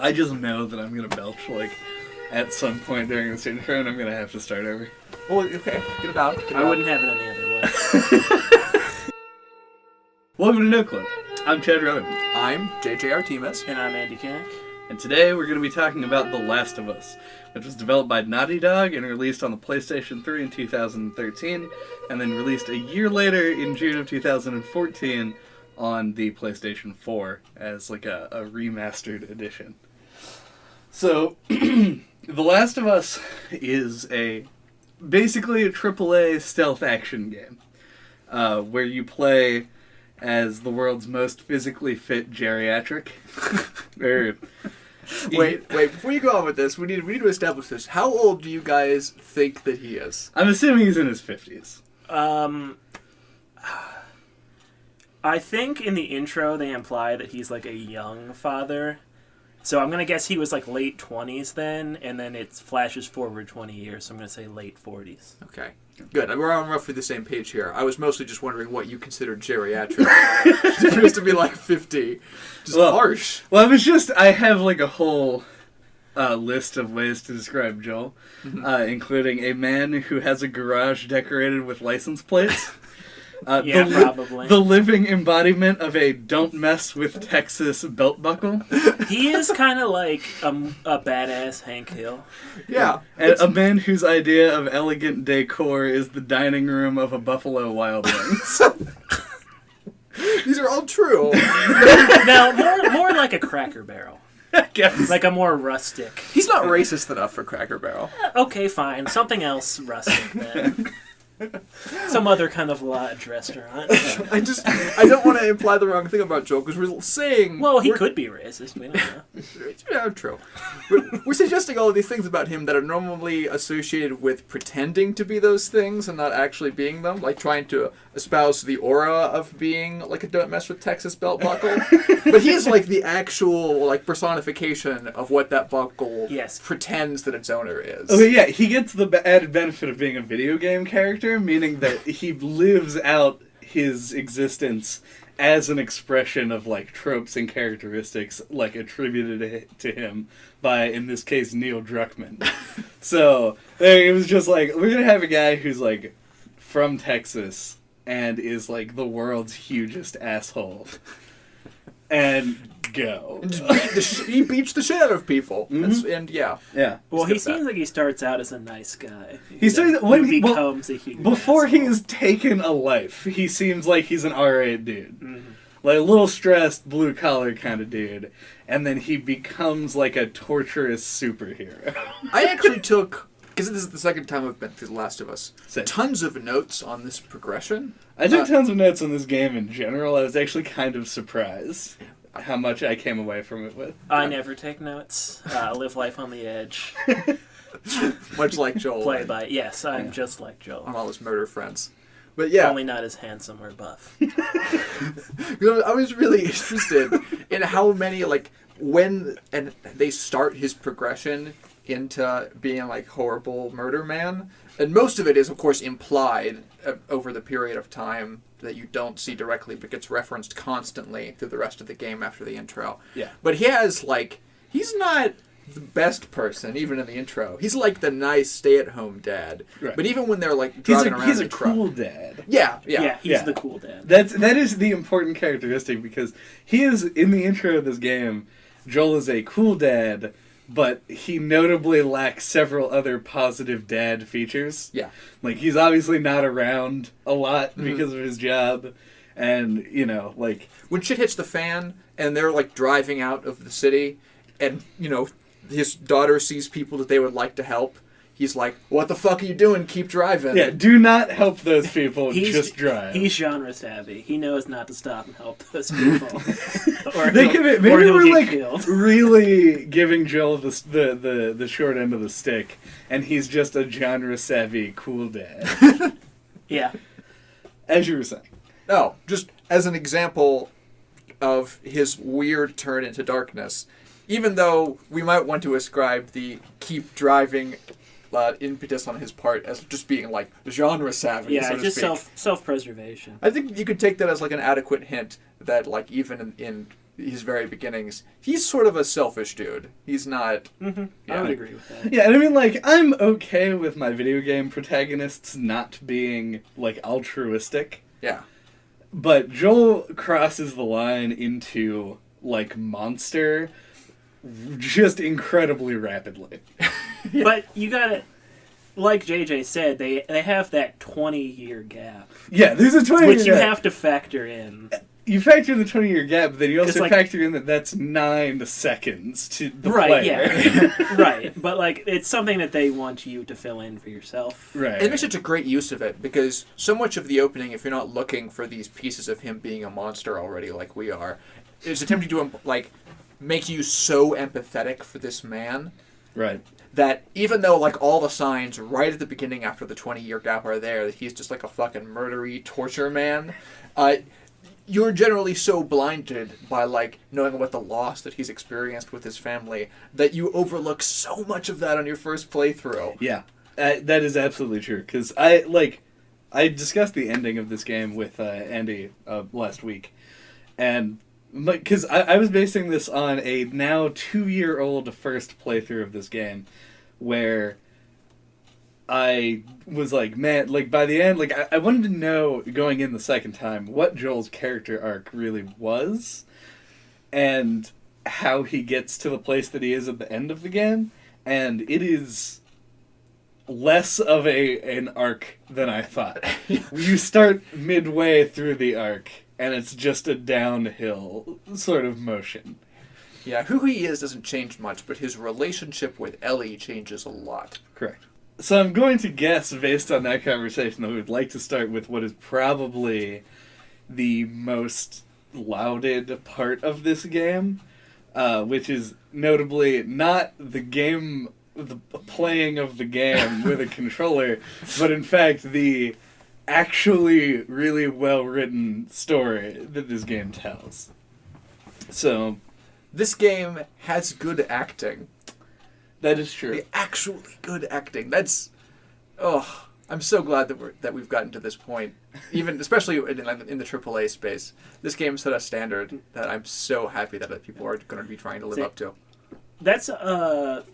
I just know that I'm going to belch, like, at some point during this intro, and I'm going to have to start over. Well, okay. Get it out. I wouldn't have it any other way. Welcome to NOCLIP. I'm Chad Rowan. I'm JJ Artemis. And I'm Andy Kinnick. And today we're going to be talking about The Last of Us, which was developed by Naughty Dog and released on the PlayStation 3 in 2013, and then released a year later in June of 2014 on the PlayStation 4 as like a remastered edition. So, The Last of Us is basically a AAA stealth action game, where you play as the world's most physically fit geriatric. Wait, before you go on with this, we need to establish this. How old do you guys think that he is? I'm assuming he's in his 50s. I think in the intro they imply that he's like a young father. So I'm going to guess he was like late 20s then, and then it flashes forward 20 years, so I'm going to say late 40s. Okay, good. We're on roughly the same page here. I was mostly just wondering what you considered geriatric. It appears to be like 50. Just harsh. Well, I have like a whole list of ways to describe Joel, including a man who has a garage decorated with license plates. Probably. The living embodiment of a don't mess with Texas belt buckle. He is kind of like a badass Hank Hill. Yeah. And a man whose idea of elegant decor is the dining room of a Buffalo Wild Wings. These are all true. Now, more like a Cracker Barrel. I guess. Like a more rustic. He's not racist enough for Cracker Barrel. Okay, fine. Something else rustic then. Some other kind of lodge restaurant. I don't want to imply the wrong thing about Joel, because we're saying... Well, he could be racist. We don't know. Yeah, true. We're suggesting all of these things about him that are normally associated with pretending to be those things and not actually being them, like trying to espouse the aura of being like a don't mess with Texas belt buckle. But he's like the actual like personification of what that buckle pretends that its owner is. Okay, yeah, he gets the added benefit of being a video game character, meaning that he lives out his existence as an expression of like tropes and characteristics like attributed to him by, in this case, Neil Druckmann. So it was just like, we're gonna have a guy who's like from Texas and is like the world's hugest asshole, and go. And he beats the shit out of people. Yeah. Well, he seems like he starts out as a nice guy. He starts when he becomes a huge before asshole. he has taken a life. He seems like he's an R8 dude, like a little stressed, blue collar kind of dude, and then he becomes like a torturous superhero. I actually took, because this is the second time I've been through The Last of Us, Same. tons of notes on this progression. I took tons of notes on this game in general. I was actually kind of surprised how much I came away from it with. I never take notes. Live life on the edge. Much like Joel. I'm just like Joel. On all his murder friends. But yeah. Only not as handsome or buff. I was really interested in how many, like, when and they start his progression into being, like, horrible murder man. And most of it is, of course, implied over the period of time that you don't see directly, but gets referenced constantly through the rest of the game after the intro. Yeah. But he has, like, he's not the best person, even in the intro. He's like the nice stay-at-home dad. Right. But even when they're, like, driving around he's in a the truck. cool dad. Yeah. He's the cool dad. That is the important characteristic, because he is, in the intro of this game, Joel is a cool dad, but he notably lacks several other positive dad features. Yeah. Like, he's obviously not around a lot because of his job, and, you know, like... When shit hits the fan, and they're, like, driving out of the city, and, you know, his daughter sees people that they would like to help, he's like, what the fuck are you doing? Keep driving. Yeah, do not help those people, just drive. He's genre savvy. He knows not to stop and help those people. Maybe we're like really giving Joel the short end of the stick, and he's just a genre savvy cool dad. Yeah. As you were saying. No, just as an example of his weird turn into darkness, even though we might want to ascribe the keep driving impetus on his part as just being like genre savvy. Yeah, so to just speak. self-preservation. I think you could take that as like an adequate hint that like even in his very beginnings, he's sort of a selfish dude. He's not... Mm-hmm. Yeah. I would agree with that. Yeah, and I mean, like, I'm okay with my video game protagonists not being, like, altruistic. Yeah. But Joel crosses the line into, like, monster just incredibly rapidly. But you gotta, like JJ said, they have that 20-year gap, Yeah, there's a 20-year which you gap. have to factor in. You factor in the 20-year gap, but then you also Like- factor in that that's 9 seconds to the Right, player. yeah. Right. But, like, it's something that they want you to fill in for yourself. Right. And it makes such a great use of it, because so much of the opening, if you're not looking for these pieces of him being a monster already like we are, is attempting to, like, make you so empathetic for this man Right. that even though, like, all the signs right at the beginning after the 20-year gap are there, that he's just, like, a fucking murdery torture man, you're generally so blinded by, like, knowing what the loss that he's experienced with his family that you overlook so much of that on your first playthrough. Yeah, that is absolutely true. Because I discussed the ending of this game with Andy last week, and because I was basing this on a now 2-year-old first playthrough of this game, where I was like, man, like, by the end, like, I wanted to know, going in the second time, what Joel's character arc really was, and how he gets to the place that he is at the end of the game, and it is less of an arc than I thought. You start midway through the arc, and it's just a downhill sort of motion. Yeah, who he is doesn't change much, but his relationship with Ellie changes a lot. Correct. So I'm going to guess, based on that conversation, that we would like to start with what is probably the most lauded part of this game, which is notably not the playing of the game with a controller, but in fact the actually really well-written story that this game tells. So, This game has good acting. that is true. The actually good acting. That's... Oh, I'm so glad that we've gotten to this point. Even, especially in the AAA space. This game set a standard that I'm so happy that people are going to be trying to live up to. That's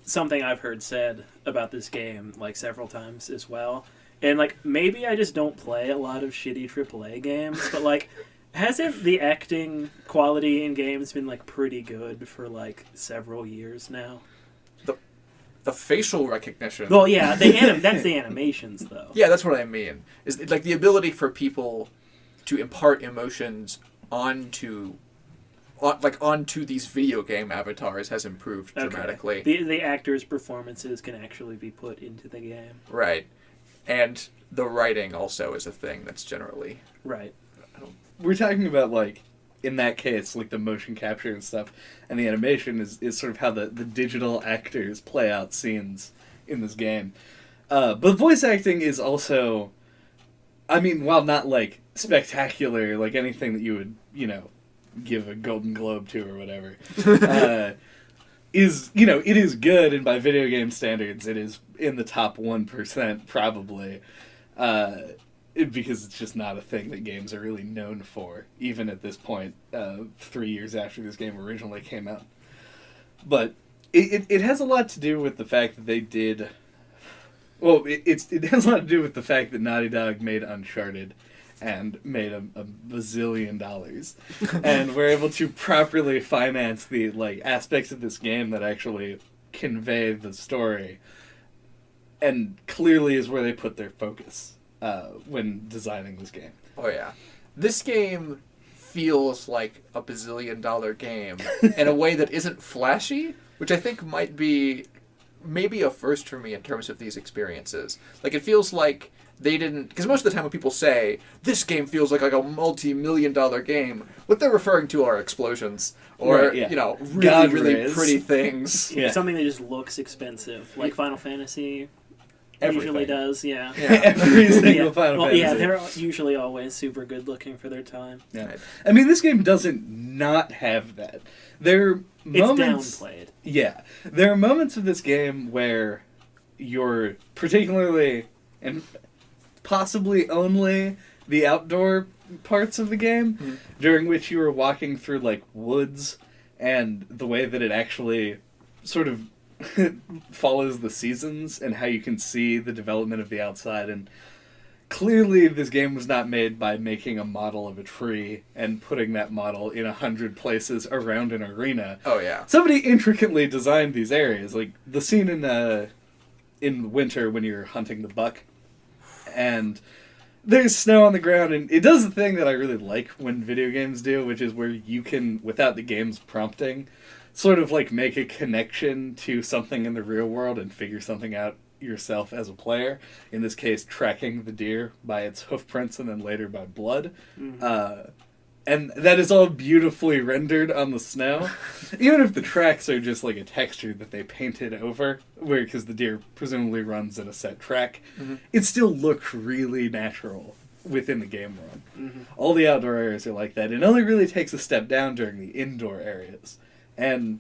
something I've heard said about this game, like, several times as well. And, like, maybe I just don't play a lot of shitty AAA games, but, like, hasn't the acting quality in games been, like, pretty good for, like, several years now? The facial recognition. Well, yeah, that's the animations, though. Yeah, that's what I mean. Is like the ability for people to impart emotions onto these video game avatars has improved dramatically. The actors' performances can actually be put into the game. Right. And the writing also is a thing that's generally... Right. We're talking about, like, in that case, like, the motion capture and stuff, and the animation is sort of how the digital actors play out scenes in this game. But voice acting is also, I mean, while not, like, spectacular, like anything that you would, give a Golden Globe to or whatever, it is good, and by video game standards, it is in the top 1%, probably. Because it's just not a thing that games are really known for, even at this point, 3 years after this game originally came out. But it has a lot to do with the fact that they did... Well, it has a lot to do with the fact that Naughty Dog made Uncharted and made a bazillion dollars. And were able to properly finance the aspects of this game that actually convey the story. And clearly is where they put their focus. When designing this game. Oh, yeah. This game feels like a bazillion-dollar game in a way that isn't flashy, which I think might be maybe a first for me in terms of these experiences. Like, it feels like they didn't... Because most of the time when people say, this game feels like a multi-million-dollar game, what they're referring to are explosions. Or, right, yeah. really, really pretty things. Yeah. Something that just looks expensive, like Final Fantasy... Everything. Usually does, yeah. Every single Final Fantasy. Yeah, they're usually always super good looking for their time. Yeah. I mean, this game doesn't not have that. There are moments... It's downplayed. Yeah. There are moments of this game where you're particularly, and possibly only, the outdoor parts of the game, during which you were walking through like woods, and the way that it actually sort of follows the seasons and how you can see the development of the outside. And clearly this game was not made by making a model of a tree and putting that model in 100 places around an arena. Oh yeah. Somebody intricately designed these areas, like the scene in winter when you're hunting the buck, and there's snow on the ground, and it does the thing that I really like when video games do, which is where you can, without the game's prompting, sort of like make a connection to something in the real world and figure something out yourself as a player. In this case, tracking the deer by its hoof prints and then later by blood. And that is all beautifully rendered on the snow. Even if the tracks are just like a texture that they painted over, because the deer presumably runs in a set track, it still looks really natural within the game world. All the outdoor areas are like that. It only really takes a step down during the indoor areas. And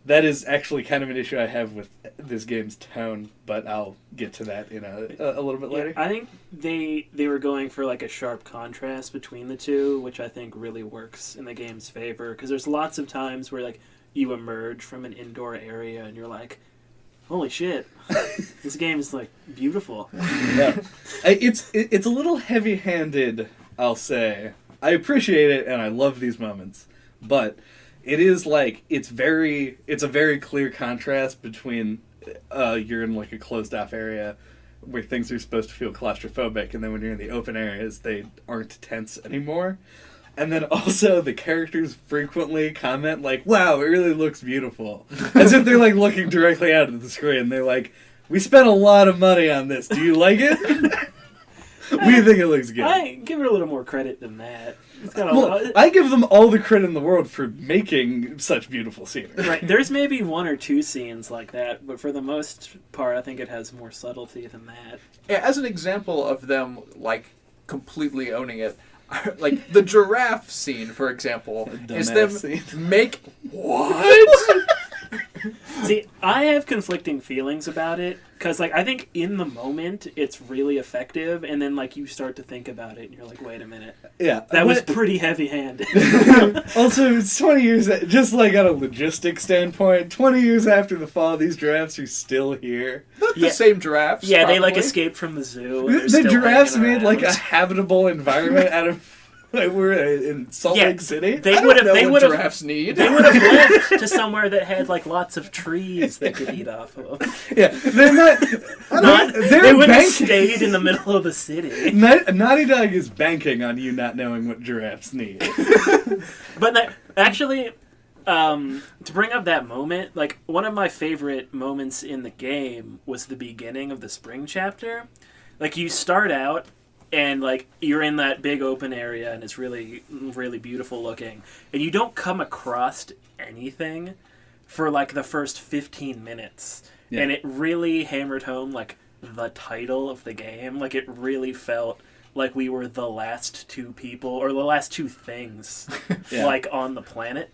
that is actually kind of an issue I have with this game's tone, but I'll get to that in a little bit later. I think they were going for like a sharp contrast between the two, which I think really works in the game's favor, because there's lots of times where like you emerge from an indoor area and you're like, holy shit, this game is like beautiful. Yeah. It's a little heavy-handed, I'll say. I appreciate it and I love these moments, but it is like it's a very clear contrast between you're in like a closed off area where things are supposed to feel claustrophobic, and then when you're in the open areas they aren't tense anymore. And then also the characters frequently comment like, wow, it really looks beautiful, as if they're like looking directly out of the screen. They're like, we spent a lot of money on this, do you like it? We think it looks good. I give it a little more credit than that. It's got I give them all the credit in the world for making such beautiful scenery. Right, there's maybe one or two scenes like that, but for the most part, I think it has more subtlety than that. Yeah, as an example of them like completely owning it, like the giraffe scene, for example, is them make what? See, I have conflicting feelings about it, because like I think in the moment it's really effective, and then like you start to think about it and you're like, wait a minute, that was pretty heavy-handed. Also, it's 20 years, just like on a logistics standpoint, 20 years after the fall, these giraffes are still here. Not the same giraffes. Yeah, probably. they like escaped from the zoo. The giraffes made like a habitable environment out of. Like we're in Salt Lake City. They would have. Giraffes need. They would have lived to somewhere that had like lots of trees they could eat off of. Yeah, they're not. They wouldn't have stayed in the middle of the city. Naughty Dog is banking on you not knowing what giraffes need. But actually, to bring up that moment, like one of my favorite moments in the game was the beginning of the spring chapter. Like you start out. And, like, you're in that big open area, and it's really, really beautiful looking. And you don't come across anything for, like, the first 15 minutes. Yeah. And it really hammered home, like, the title of the game. Like, it really felt like we were the last two people, or the last two things, like, on the planet.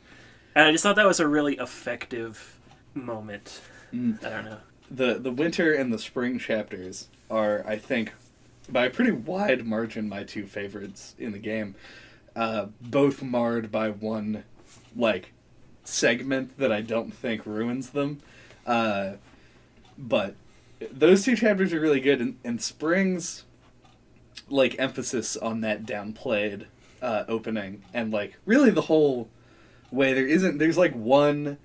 And I just thought that was a really effective moment. I don't know. The winter and the spring chapters are, I think, by a pretty wide margin, my two favorites in the game. Both marred by one, like, segment that I don't think ruins them. But those two chapters are really good, and Spring's, like, emphasis on that downplayed opening, and, like, really the whole way there's, like, one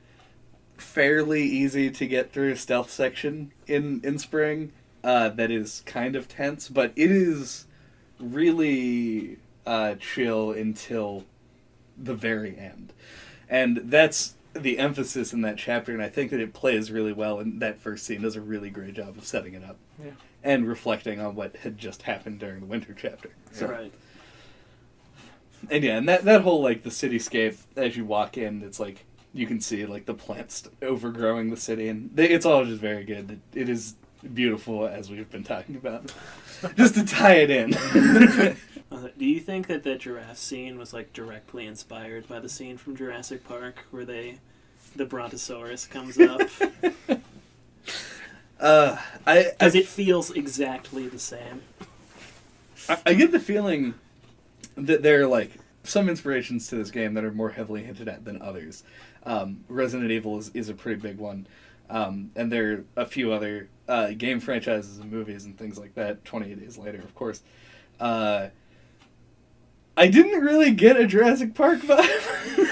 fairly easy to get through stealth section in Spring, that is kind of tense, but it is really chill until the very end. And that's the emphasis in that chapter, and I think that it plays really well, and that first scene does a really great job of setting it up. Yeah. And reflecting on what had just happened during the winter chapter. So. Right. And yeah, and that whole, like, the cityscape, as you walk in, it's like, you can see, like, the plants overgrowing the city, and it's all just very good. It is beautiful, as we've been talking about. Just to tie it in. Do you think that the giraffe scene was like directly inspired by the scene from Jurassic Park where the Brontosaurus comes up? Because it feels exactly the same. I get the feeling there are like some inspirations to this game that are more heavily hinted at than others. Resident Evil is a pretty big one. And there are a few other game franchises and movies and things like that. 28 Days Later, of course. I didn't really get a Jurassic Park vibe.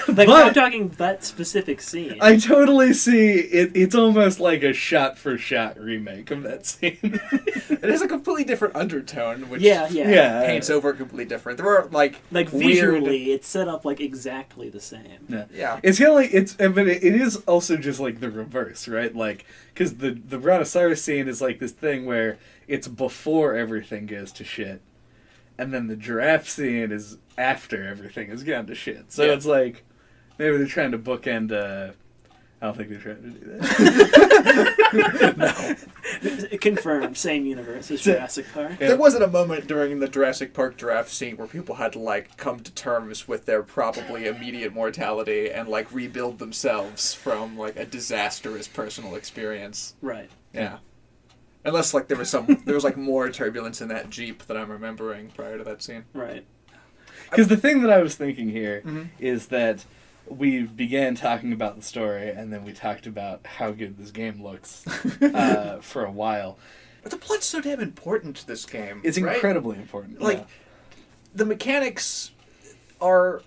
Like, but I'm talking that specific scene. I totally see it. It's almost like a shot-for-shot remake of that scene. It has a completely different undertone, which yeah. paints over completely different. There are like weird... visually, it's set up like exactly the same. Yeah. It's kind of like but it is also just like the reverse, right? Like, because the Brontosaurus scene is like this thing where it's before everything goes to shit. And then the giraffe scene is after everything has gone to shit. So it's like, maybe they're trying to bookend, I don't think they're trying to do that. No. Confirmed, same universe as Jurassic Park. Yeah. There wasn't a moment during the Jurassic Park giraffe scene where people had to, like, come to terms with their probably immediate mortality and, like, rebuild themselves from, like, a disastrous personal experience. Right. Yeah. Unless, like, there was like more turbulence in that Jeep than I'm remembering prior to that scene. Right. Because the thing that I was thinking here is that we began talking about the story, and then we talked about how good this game looks for a while. But the plot's so damn important to this game. It's right? incredibly important. Like, the mechanics are...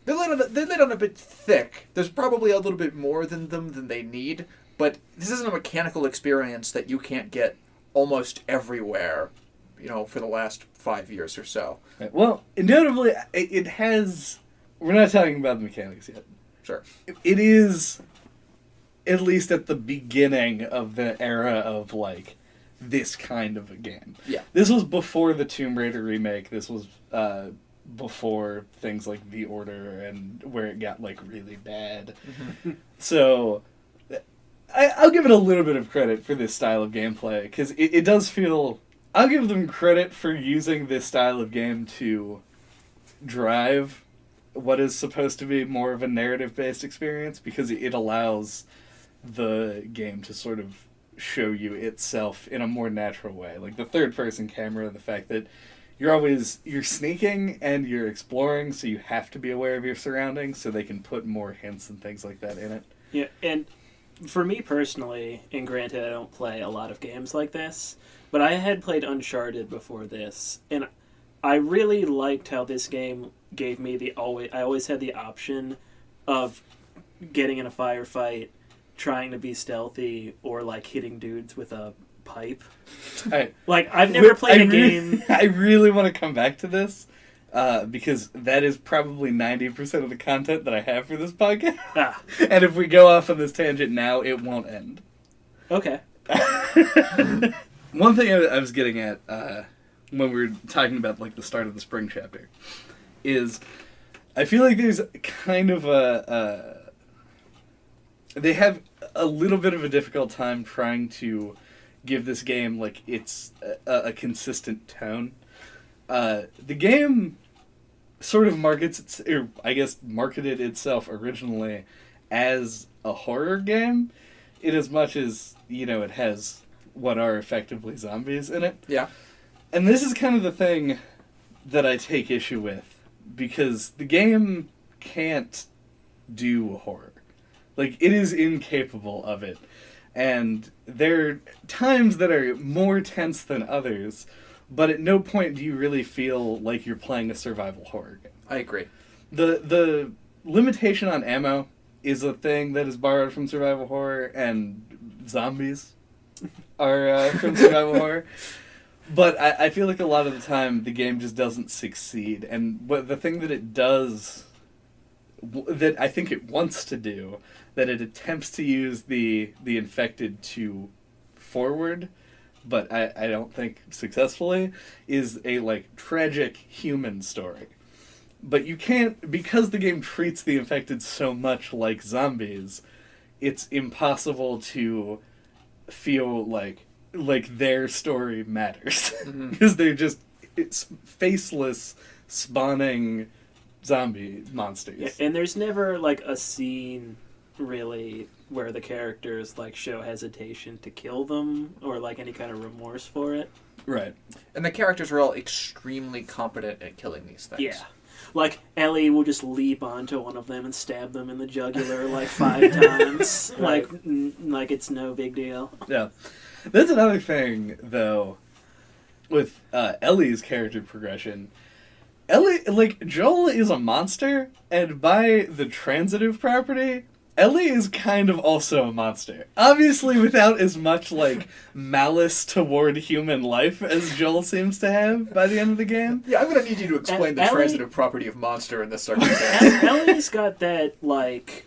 They're laid on a bit thick. There's probably a little bit more than they need. But this isn't a mechanical experience that you can't get almost everywhere, for the last 5 years or so. Right. Well, notably, it has... We're not talking about the mechanics yet. Sure. It is, at least at the beginning of the era of, like, this kind of a game. Yeah. This was before the Tomb Raider remake. This was before things like The Order and where it got, like, really bad. Mm-hmm. So... I'll give it a little bit of credit for this style of gameplay, because it does feel... I'll give them credit for using this style of game to drive what is supposed to be more of a narrative-based experience, because it allows the game to sort of show you itself in a more natural way. Like the third-person camera, the fact that you're sneaking and you're exploring, so you have to be aware of your surroundings, so they can put more hints and things like that in it. Yeah, and... For me personally, and granted I don't play a lot of games like this, but I had played Uncharted before this, and I really liked how this game gave me I always had the option of getting in a firefight, trying to be stealthy, or like hitting dudes with a pipe. Like, I've never played a game... I really want to come back to this. Because that is probably 90% of the content that I have for this podcast. And if we go off on this tangent now, it won't end. Okay. One thing I was getting at when we were talking about like the start of the spring chapter is I feel like there's kind of they have a little bit of a difficult time trying to give this game like it's a consistent tone. The game sort of marketed itself originally as a horror game, in as much as, it has what are effectively zombies in it. Yeah. And this is kind of the thing that I take issue with, because the game can't do horror. Like, it is incapable of it. And there are times that are more tense than others, but at no point do you really feel like you're playing a survival horror game. I agree. The limitation on ammo is a thing that is borrowed from survival horror, and zombies are from survival horror. But I feel like a lot of the time the game just doesn't succeed. And the thing that it does, that I think it wants to do, that it attempts to use the infected to forward, but I don't think successfully, is a, like, tragic human story. But you can't, because the game treats the infected so much like zombies, it's impossible to feel like their story matters. Because they're just faceless, spawning zombie monsters. Yeah, and there's never, like, a scene, really, where the characters, like, show hesitation to kill them, or, like, any kind of remorse for it. Right. And the characters are all extremely competent at killing these things. Yeah. Like, Ellie will just leap onto one of them and stab them in the jugular like 5 times. Right. Like it's no big deal. Yeah. That's another thing, though, with Ellie's character progression. Ellie, like, Joel is a monster, and by the transitive property, Ellie is kind of also a monster. Obviously without as much, like, malice toward human life as Joel seems to have by the end of the game. Yeah, I'm gonna need you to explain the Ellie- transitive property of monster in this circumstance. Ellie's got that, like,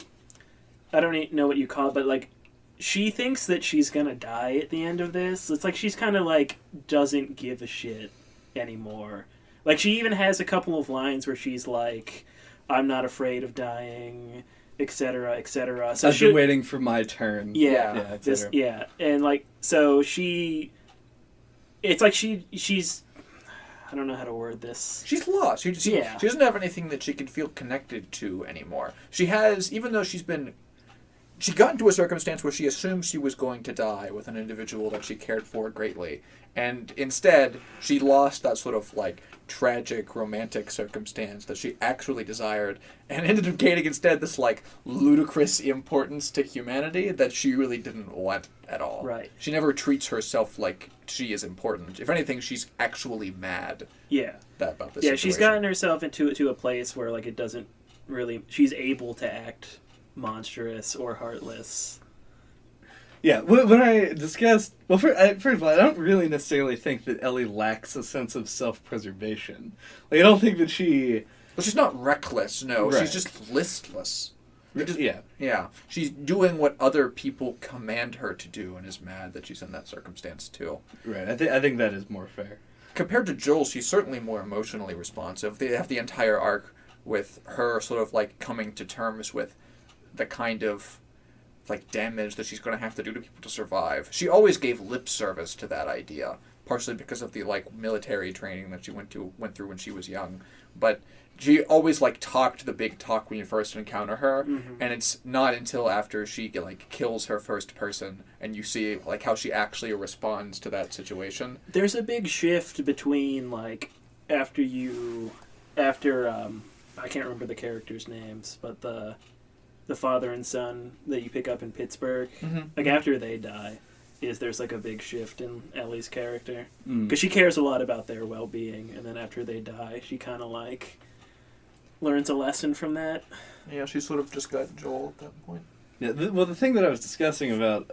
I don't even know what you call it, but, like, she thinks that she's gonna die at the end of this. It's like she's kind of, like, doesn't give a shit anymore. Like, she even has a couple of lines where she's like, I'm not afraid of dying, etc., etc. So I've been waiting for my turn. Yeah, et cetera. and, like, so it's like she's, I don't know how to word this. She's lost. She doesn't have anything that she can feel connected to anymore. She has, even though she got into a circumstance where she assumed she was going to die with an individual that she cared for greatly. And instead, she lost that sort of, like, tragic, romantic circumstance that she actually desired and ended up gaining instead this, like, ludicrous importance to humanity that she really didn't want at all. Right. She never treats herself like she is important. If anything, she's actually mad Yeah. about this Yeah, situation. she's gotten herself into a place where, like, it doesn't really, she's able to act monstrous or heartless. Yeah, when I discussed... Well, first of all, I don't really necessarily think that Ellie lacks a sense of self-preservation. Like, I don't think that she... Well, she's not reckless, no. Right. She's just listless. Yeah. Yeah. She's doing what other people command her to do and is mad that she's in that circumstance, too. Right, I think that is more fair. Compared to Joel, she's certainly more emotionally responsive. They have the entire arc with her sort of, like, coming to terms with the kind of, like, damage that she's going to have to do to people to survive. She always gave lip service to that idea, partially because of the, like, military training that she went through when she was young. But she always, like, talked the big talk when you first encounter her, and it's not until after she, like, kills her first person and you see, like, how she actually responds to that situation. There's a big shift between, like, after I can't remember the characters' names, but the father and son that you pick up in Pittsburgh, like, after they die, there's, like, a big shift in Ellie's character. Because she cares a lot about their well-being, and then after they die, she kind of, like, learns a lesson from that. Yeah, she sort of just got Joel at that point. Yeah, the thing that I was discussing about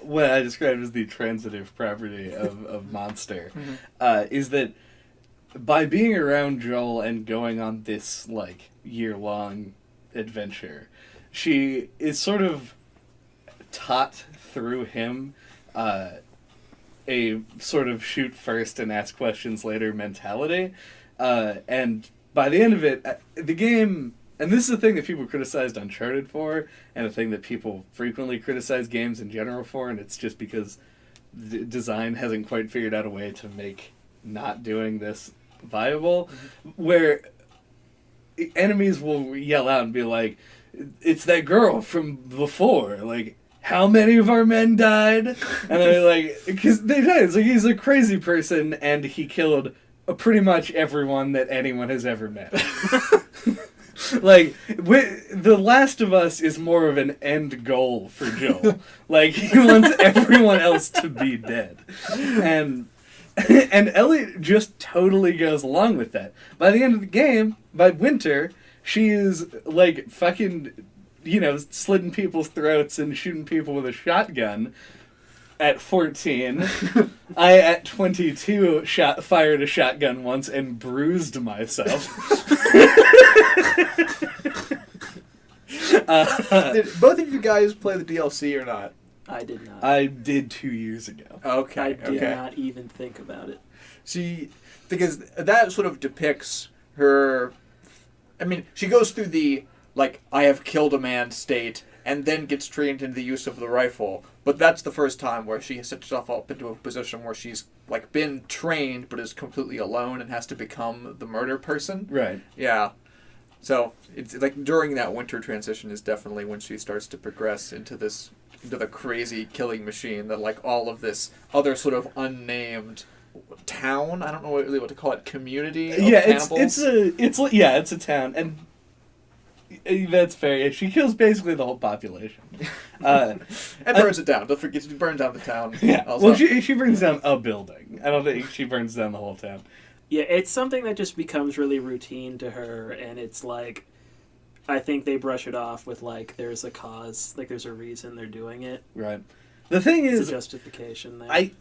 what I described as the transitive property of Monster is that by being around Joel and going on this, like, year-long adventure, she is sort of taught through him a sort of shoot first and ask questions later mentality. And by the end of it, the game... And this is a thing that people criticized Uncharted for, and a thing that people frequently criticize games in general for, and it's just because design hasn't quite figured out a way to make not doing this viable, where enemies will yell out and be like, it's that girl from before, like, how many of our men died? And they're like, because they died. It's like, he's a crazy person, and he killed pretty much everyone that anyone has ever met. Like, The Last of Us is more of an end goal for Joel. Like, he wants everyone else to be dead. And Ellie just totally goes along with that. By the end of the game, by Winter, she is, like, fucking, slitting people's throats and shooting people with a shotgun. At 14, I, at 22, fired a shotgun once and bruised myself. Did both of you guys play the DLC or not? I did not. I did 2 years ago. Okay. I did not even think about it. Because that sort of depicts her... I mean, she goes through the, like, I have killed a man state, and then gets trained into the use of the rifle. But that's the first time where she has set herself up into a position where she's, like, been trained, but is completely alone and has to become the murder person. Right. Yeah. So, it's like, during that Winter transition is definitely when she starts to progress into the crazy killing machine that, like, all of this other sort of unnamed town. I don't know really what to call it. Community. Of Yeah, cannibals. it's a town, and that's fair. Yeah, she kills basically the whole population. And burns it down. Don't forget to burn down the town. Yeah. Also. Well, she burns down a building. I don't think she burns down the whole town. Yeah, it's something that just becomes really routine to her, and it's like, I think they brush it off with like, there's a cause, like there's a reason they're doing it. Right. The thing It's is, a justification there. I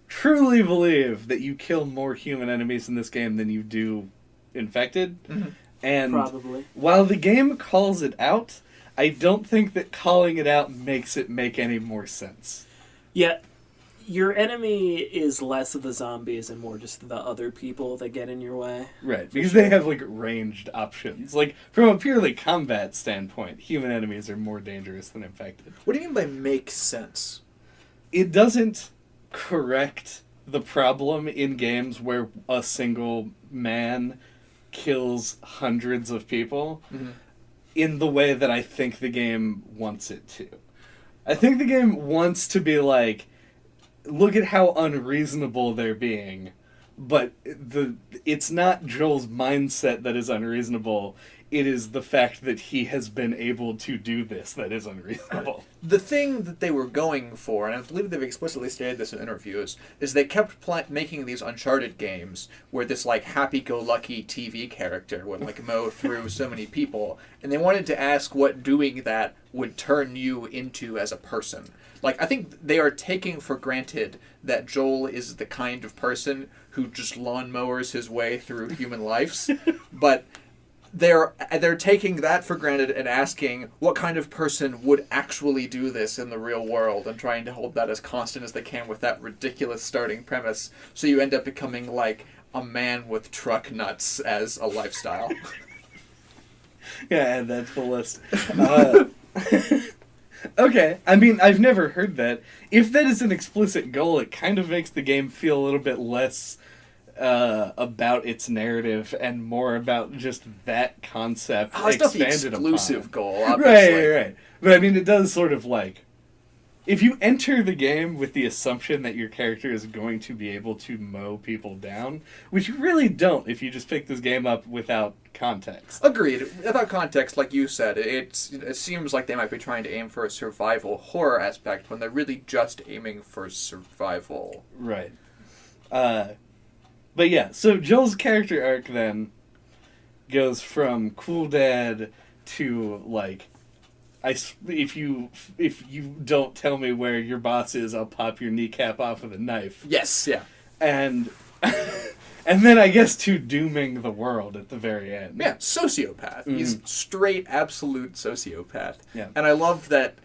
truly believe that you kill more human enemies in this game than you do infected. Mm-hmm. And Probably. while the game calls it out, I don't think that calling it out makes it make any more sense. Yeah, your enemy is less of the zombies and more just the other people that get in your way. Right, because they have, like, ranged options. Like, from a purely combat standpoint, human enemies are more dangerous than infected. What do you mean by make sense? It doesn't correct the problem in games where a single man kills hundreds of people in the way that I think the game wants it to. I think the game wants to be like, look at how unreasonable they're being, but it's not Joel's mindset that is unreasonable. It is the fact that he has been able to do this that is unreasonable. The thing that they were going for, and I believe they've explicitly stated this in interviews, is they kept making these Uncharted games where this like happy-go-lucky TV character would like mow through so many people, and they wanted to ask what doing that would turn you into as a person. Like, I think they are taking for granted that Joel is the kind of person who just lawnmowers his way through human lives, but they're taking that for granted and asking what kind of person would actually do this in the real world and trying to hold that as constant as they can with that ridiculous starting premise. So you end up becoming like a man with truck nuts as a lifestyle. Yeah, add that to the list. Okay, I mean, I've never heard that. If that is an explicit goal, it kind of makes the game feel a little bit less about its narrative and more about just that concept It's not the expanded exclusive upon. goal, obviously. Right. But I mean, it does sort of like, if you enter the game with the assumption that your character is going to be able to mow people down, which you really don't if you just pick this game up without context. Agreed. Without context, like you said, it seems like they might be trying to aim for a survival horror aspect when they're really just aiming for survival. Right. But yeah, so Joel's character arc then goes from cool dad to like, if you don't tell me where your boss is, I'll pop your kneecap off with a knife. Yes, yeah. And and then I guess to dooming the world at the very end. Yeah, sociopath. He's straight, absolute sociopath. Yeah. And I love that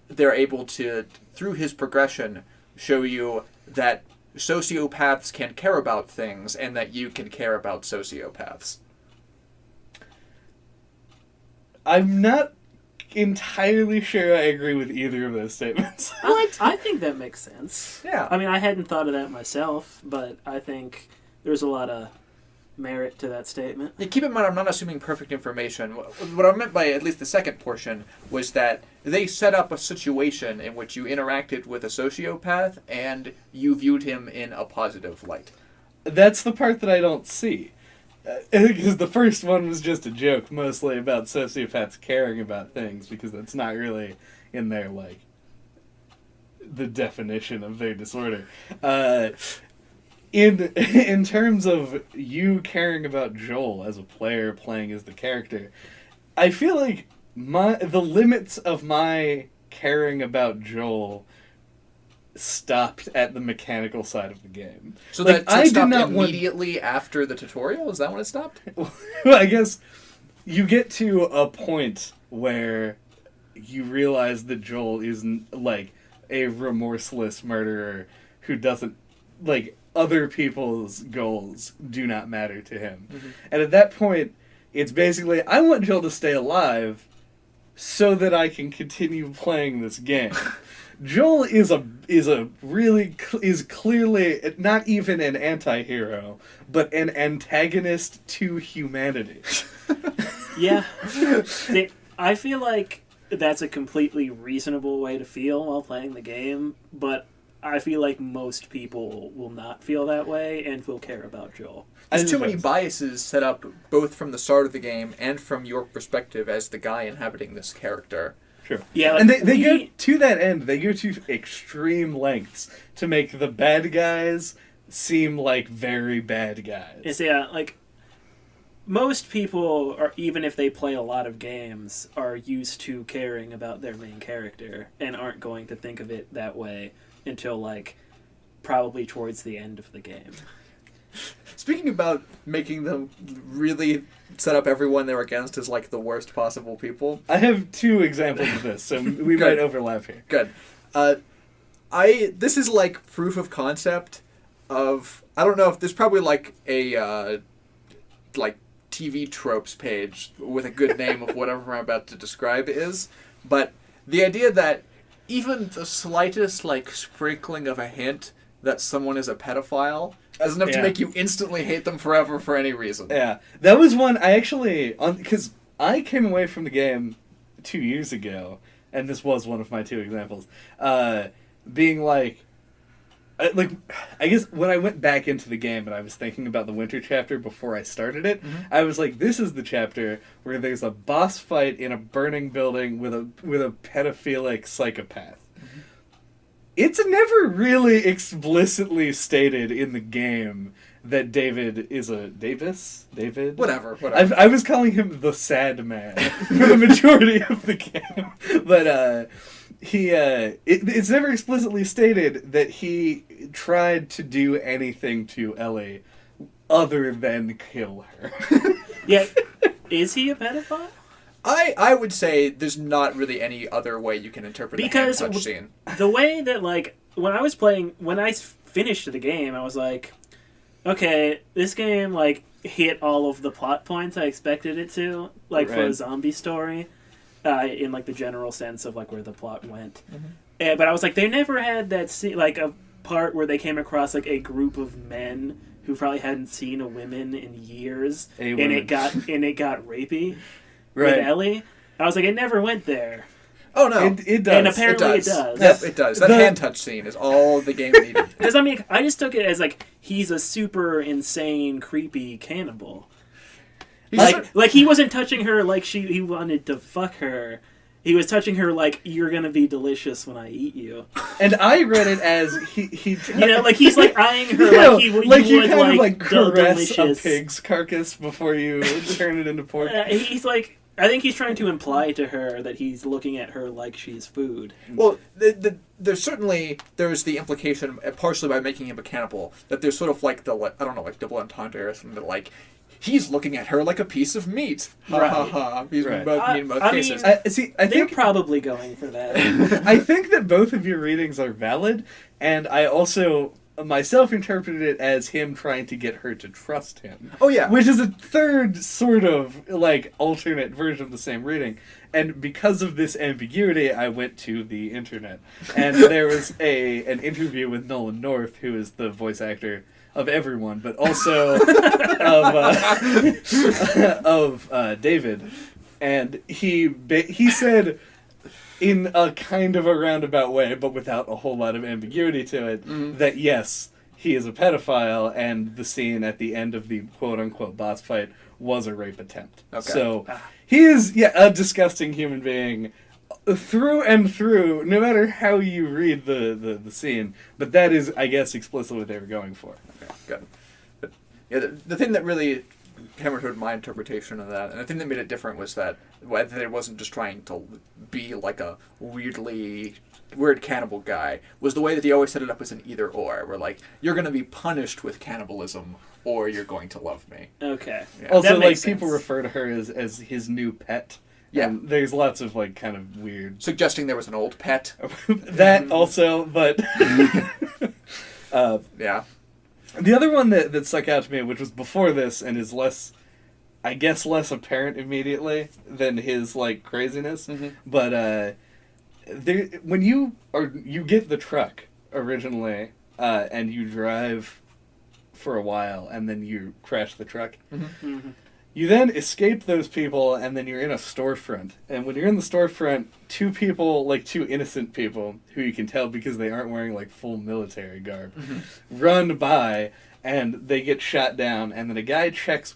they're able to, through his progression, show you that sociopaths can care about things and that you can care about sociopaths. I'm not entirely sure I agree with either of those statements. I think that makes sense. Yeah. I mean, I hadn't thought of that myself, but I think there's a lot of merit to that statement. Yeah, keep in mind, I'm not assuming perfect information. What I meant by at least the second portion was that they set up a situation in which you interacted with a sociopath and you viewed him in a positive light. That's the part that I don't see. Because the first one was just a joke, mostly about sociopaths caring about things, because that's not really in their, like, the definition of their disorder. In terms of you caring about Joel as a player playing as the character, I feel like the limits of my caring about Joel stopped at the mechanical side of the game. So like, that I stopped did not immediately after the tutorial? Is that when it stopped? Well, I guess you get to a point where you realize that Joel is like a remorseless murderer who doesn't, like, other people's goals do not matter to him. Mm-hmm. And at that point, it's basically, I want Joel to stay alive so that I can continue playing this game. Joel is clearly not even an anti-hero, but an antagonist to humanity. Yeah. I feel like that's a completely reasonable way to feel while playing the game, but I feel like most people will not feel that way and will care about Joel. There's too many biases set up both from the start of the game and from your perspective as the guy inhabiting this character. Sure. Yeah, like, and they go to that end. They go to extreme lengths to make the bad guys seem like very bad guys. Yeah, like most people, are, even if they play a lot of games, are used to caring about their main character and aren't going to think of it that way until like probably towards the end of the game. Speaking about making them really set up everyone they're against as like the worst possible people. I have 2 examples of this, so we might overlap here. Good. This is like proof of concept of, I don't know if there's probably like a like TV tropes page with a good name of whatever I'm about to describe is, but the idea that even the slightest like sprinkling of a hint that someone is a pedophile is enough to make you instantly hate them forever for any reason. Yeah, that was one I actually, because I came away from the game 2 years ago, and this was one of my 2 examples, being like, I guess when I went back into the game and I was thinking about the winter chapter before I started it, I was like, this is the chapter where there's a boss fight in a burning building with a pedophilic psychopath. It's never really explicitly stated in the game that David is a David? Whatever. I was calling him the sad man for the majority of the game. But it's never explicitly stated that he tried to do anything to Ellie other than kill her. Yeah, is he a pedophile? I would say there's not really any other way you can interpret the hand touch scene. The way that, like, when I finished the game, I was like, okay, this game, like, hit all of the plot points I expected it to, like, for a zombie story, in, like, the general sense of, like, where the plot went. Mm-hmm. But I was like, they never had that scene, like, a part where they came across, like, a group of men who probably hadn't seen a woman in years, and it got rapey. With Ellie, I was like, it never went there. Oh no, it does. And apparently it does. Yep, it does. That hand touch scene is all the game needed. Because I mean, I just took it as like he's a super insane, creepy cannibal. Like he wasn't touching her like he wanted to fuck her. He was touching her like, you're gonna be delicious when I eat you. And I read it as he you know, like he's like eyeing her like he would like caress delicious. A pig's carcass before you turn it into pork. He's like, I think he's trying to imply to her that he's looking at her like she's food. Well, there's the implication, partially by making him a cannibal, that there's sort of like like double entendre or something, that like, he's looking at her like a piece of meat. Ha ha ha. He's in both cases. I think they're probably going for that. I think that both of your readings are valid, and I also myself interpreted it as him trying to get her to trust him. Oh yeah. Which is a third sort of like alternate version of the same reading. And because of this ambiguity, I went to the internet. And there was an interview with Nolan North, who is the voice actor of everyone, but also of David. And he said, in a kind of a roundabout way, but without a whole lot of ambiguity to it, that yes, he is a pedophile, and the scene at the end of the quote-unquote boss fight was a rape attempt. Okay. So he is, a disgusting human being through and through, no matter how you read the scene. But that is, I guess, explicitly what they were going for. Okay, good. But, yeah, the thing that really hammered home my interpretation of that, and the thing that made it different was that it wasn't just trying to be like a weird cannibal guy, was the way that he always set it up as an either or, where like, you're going to be punished with cannibalism, or you're going to love me. Okay. Yeah. Also, like, people refer to her as his new pet. Yeah. And there's lots of, like, kind of weird... Suggesting there was an old pet. That also, but... yeah. The other one that stuck out to me, which was before this, and is less apparent immediately than his, like, craziness, but, when you get the truck, originally, and you drive for a while, and then you crash the truck, You then escape those people, and then you're in a storefront. And when you're in the storefront, two people, like two innocent people, who you can tell because they aren't wearing like full military garb, run by, and they get shot down, and then a guy checks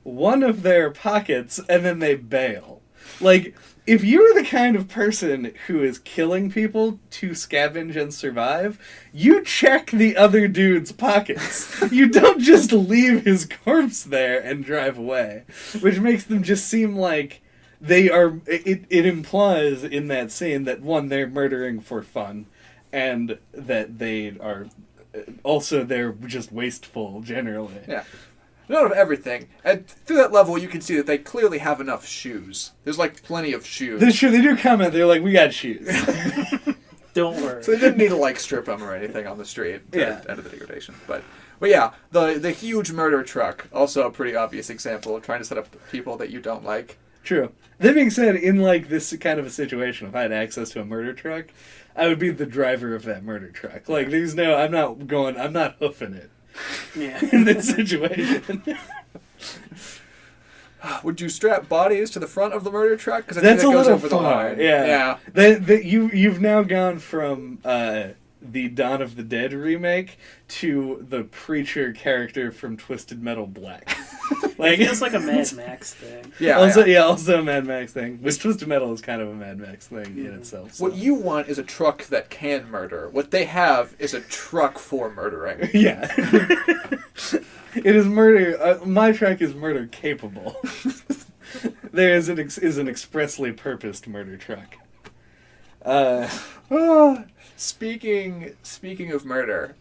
one of their pockets, and then they bail. Like, if you're the kind of person who is killing people to scavenge and survive, you check the other dude's pockets. You don't just leave his corpse there and drive away. Which makes them just seem like they are... It implies in that scene that, one, they're murdering for fun, and that they are... Also, they're just wasteful, generally. Yeah. Not of everything. And through that level, you can see that they clearly have enough shoes. There's, like, plenty of shoes. They do comment, they're like, we got shoes. Don't worry. So they didn't need to, like, strip them or anything on the street to end of the degradation. But yeah, the huge murder truck, also a pretty obvious example of trying to set up people that you don't like. True. That being said, in, like, this kind of a situation, if I had access to a murder truck, I would be the driver of that murder truck. Like, there's no... I'm not hoofing it. Yeah. In this situation. Would you strap bodies to the front of the murder truck? Because That's that a goes little over the far. line. Yeah. You've now gone from the Dawn of the Dead remake to the preacher character from Twisted Metal Black. Like, it feels like a Mad Max thing. Yeah. Also a Mad Max thing. Which Twisted Metal is kind of a Mad Max thing in itself. So. What you want is a truck that can murder. What they have is a truck for murdering. Yeah. It is murder. My truck is murder capable. There is an expressly purposed murder truck. Speaking of murder,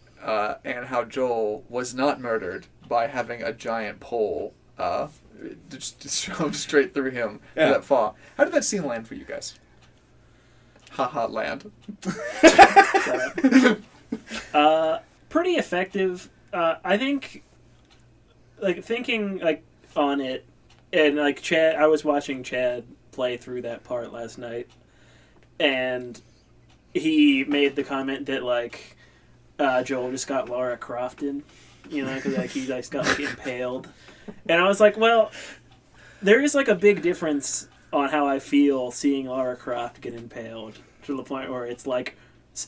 and how Joel was not murdered by having a giant pole just shoved straight through him to that fall. How did that scene land for you guys? Haha, land. Pretty effective. I think, like, thinking, like, on it, and, like, I was watching Chad play through that part last night, and he made the comment that, like, Joel just got Lara Crofted, you know, because, like, he just got, like, impaled. And I was like, well, there is, like, a big difference on how I feel seeing Lara Croft get impaled, to the point where it's, like,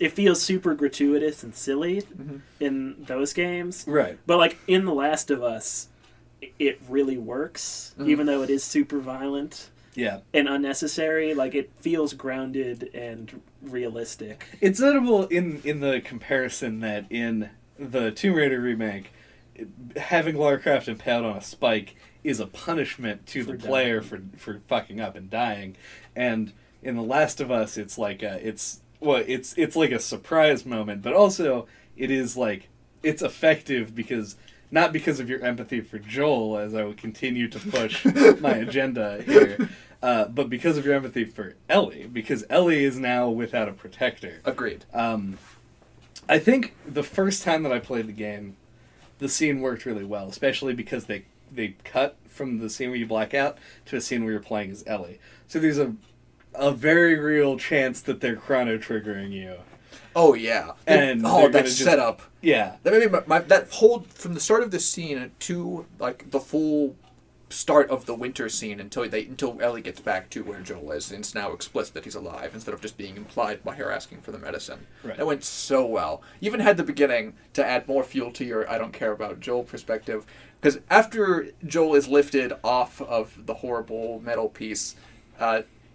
it feels super gratuitous and silly in those games. Right. But, like, in The Last of Us, it really works, even though it is super violent. Yeah. And unnecessary. Like, it feels grounded and realistic. It's notable in the comparison that in the Tomb Raider remake, having Lara Croft impaled on a spike is a punishment to the player for fucking up and dying. And in The Last of Us, it's like it's like a surprise moment, but also it is like it's effective because not because of your empathy for Joel, as I will continue to push my agenda here, but because of your empathy for Ellie, because Ellie is now without a protector. Agreed. I think the first time that I played the game, the scene worked really well, especially because they cut from the scene where you black out to a scene where you're playing as Ellie. So there's a very real chance that they're chrono triggering you. Oh yeah, and that setup. Yeah, that made me that whole from the start of the scene to like the full start of the winter scene until Ellie gets back to where Joel is, and it's now explicit that he's alive instead of just being implied by her asking for the medicine. Right. That went so well. You even had the beginning to add more fuel to your I don't care about Joel perspective, because after Joel is lifted off of the horrible metal piece,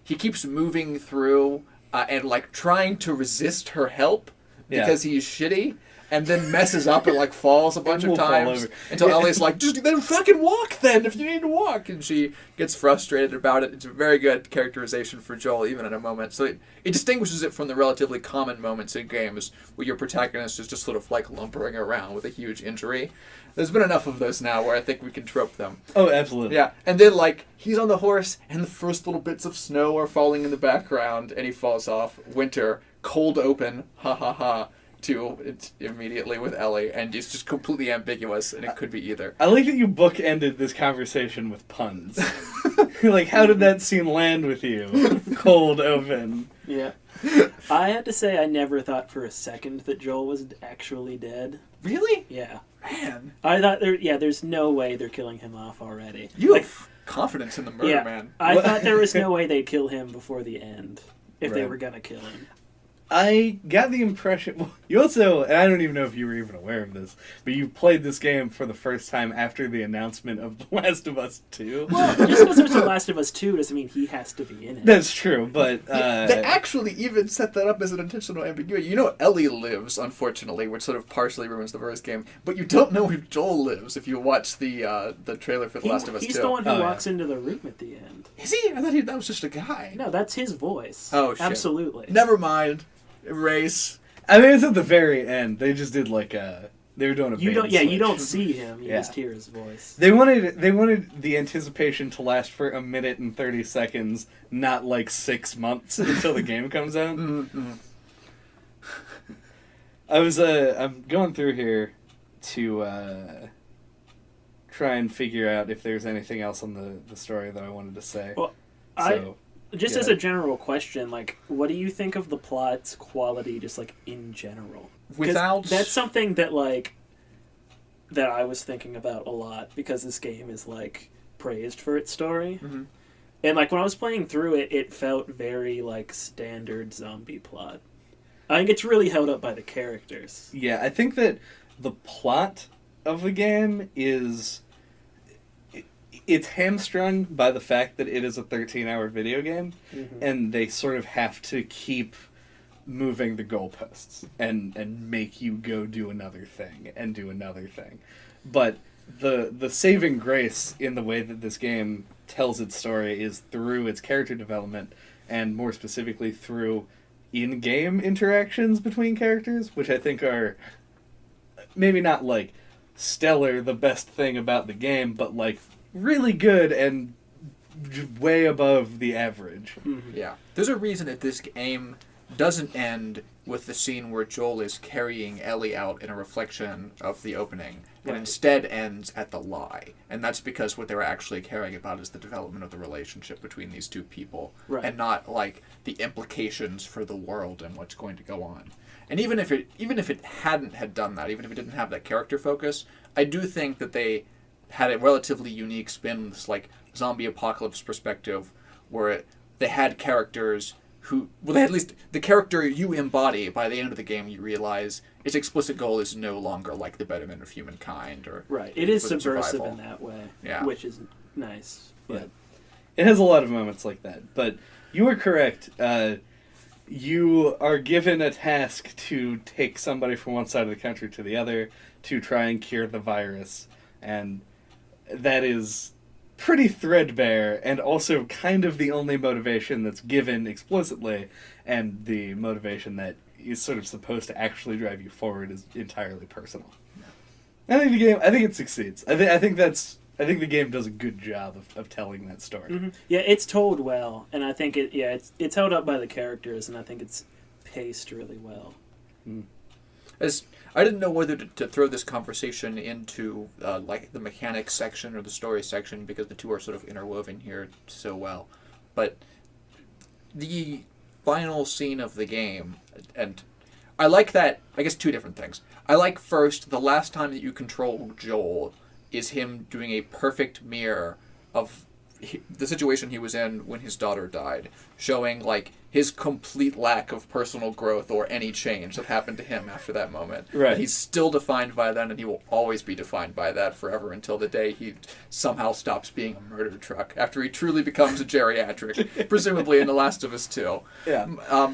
he keeps moving through and like trying to resist her help because he's shitty. And then messes up and like falls a bunch of times until Ellie's like, just then fucking walk then if you need to walk. And she gets frustrated about it. It's a very good characterization for Joel even in a moment. So it distinguishes it from the relatively common moments in games where your protagonist is just sort of like lumbering around with a huge injury. There's been enough of those now where I think we can trope them. Oh, absolutely. Yeah. And then like he's on the horse and the first little bits of snow are falling in the background and he falls off. Winter, cold open, ha ha ha. To it immediately with Ellie, and it's just completely ambiguous, and it could be either. I like that you bookended this conversation with puns. Like, how did that scene land with you? Cold open. Yeah. I had to say I never thought for a second that Joel was actually dead. Really? Yeah. Man, I thought there's no way they're killing him off already. you Like, have confidence in the murder man. I thought there was no way they'd kill him before the end if they Right. were gonna kill him. I got the impression. Well, you also, and I don't even know if you were even aware of this, but you played this game for the first time after the announcement of The Last of Us 2. Well, just because there's The Last of Us 2 doesn't mean he has to be in it. That's true, but They actually even set that up as an intentional ambiguity. You know Ellie lives, unfortunately, which sort of partially ruins the first game, but you don't know if Joel lives if you watch the trailer for The Last of Us 2. He's the one who Oh, walks into the room at the end. Is he? I thought that was just a guy. No, that's his voice. Oh, shit. Absolutely. Never mind. Erase. I mean, it's at the very end. They just did like a. They were doing a. You bait don't. and Yeah, you switch. don't see him. You Yeah. just hear his voice. They wanted the anticipation to last for a minute and 30 seconds, not like 6 months until the game comes out. Mm-hmm. I'm going through here to try and figure out if there's anything else on the story that I wanted to say. Well, Just Yeah. as a general question, like, what do you think of the plot's quality, just like in general? 'Cause Without that's something that that I was thinking about a lot because this game is like praised for its story, Mhm. and like when I was playing through it, it felt very like standard zombie plot. I think it's really held up by the characters. Yeah, I think that the plot of the game is... It's hamstrung by the fact that it is a 13-hour video game, and they sort of have to keep moving the goalposts and make you go do another thing and do another thing. But the saving grace in the way that this game tells its story is through its character development, and more specifically through in-game interactions between characters, which I think are maybe not like stellar, the best thing about the game, but like really good and way above the average. Yeah. There's a reason that this game doesn't end with the scene where Joel is carrying Ellie out in a reflection of the opening, and Right. instead ends at the lie. And that's because what they were actually caring about is the development of the relationship between these two people, Right. and not like the implications for the world and what's going to go on. And even if it hadn't had done that, even if it didn't have that character focus, I do think that they had a relatively unique spin, this like zombie apocalypse perspective, where they had characters who, well, they had at least the character you embody by the end of the game. You realize its explicit goal is no longer like the betterment of humankind, or Right. It is with subversive survival. in that way, Yeah. which is nice. But Yeah. It has a lot of moments like that, but you are correct. You are given a task to take somebody from one side of the country to the other to try and cure the virus, and that is pretty threadbare and also kind of the only motivation that's given explicitly, and the motivation that is sort of supposed to actually drive you forward is entirely personal. I think it succeeds. I think the game does a good job of telling that story. yeah, it's told well, and I think it's held up by the characters, and I think it's paced really well. As I didn't know whether to throw this conversation into like the mechanics section or the story section, because the two are sort of interwoven here so well. But the final scene of the game, and I like that, I guess two different things. I like first, the last time that you control Joel is him doing a perfect mirror of the situation he was in when his daughter died, showing like his complete lack of personal growth or any change that happened to him after that moment. Right. He's still defined by that, and he will always be defined by that forever until the day he somehow stops being a murder truck, after he truly becomes a geriatric, presumably in The Last of Us 2. Yeah.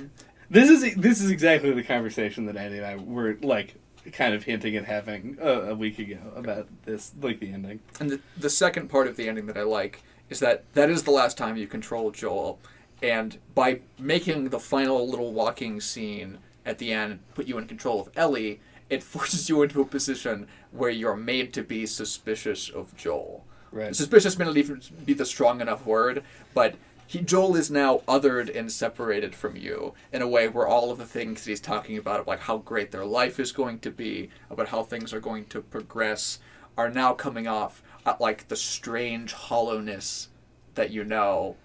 This is exactly the conversation that Andy and I were like kind of hinting at having a week ago about this, like the ending. And the second part of the ending that I like is that is the last time you control Joel, and by making the final little walking scene at the end put you in control of Ellie, it forces you into a position where you're made to be suspicious of Joel. Right. Suspicious may not even be the strong enough word, but Joel is now othered and separated from you in a way where all of the things that he's talking about like how great their life is going to be, about how things are going to progress, are now coming off at like the strange hollowness that you know.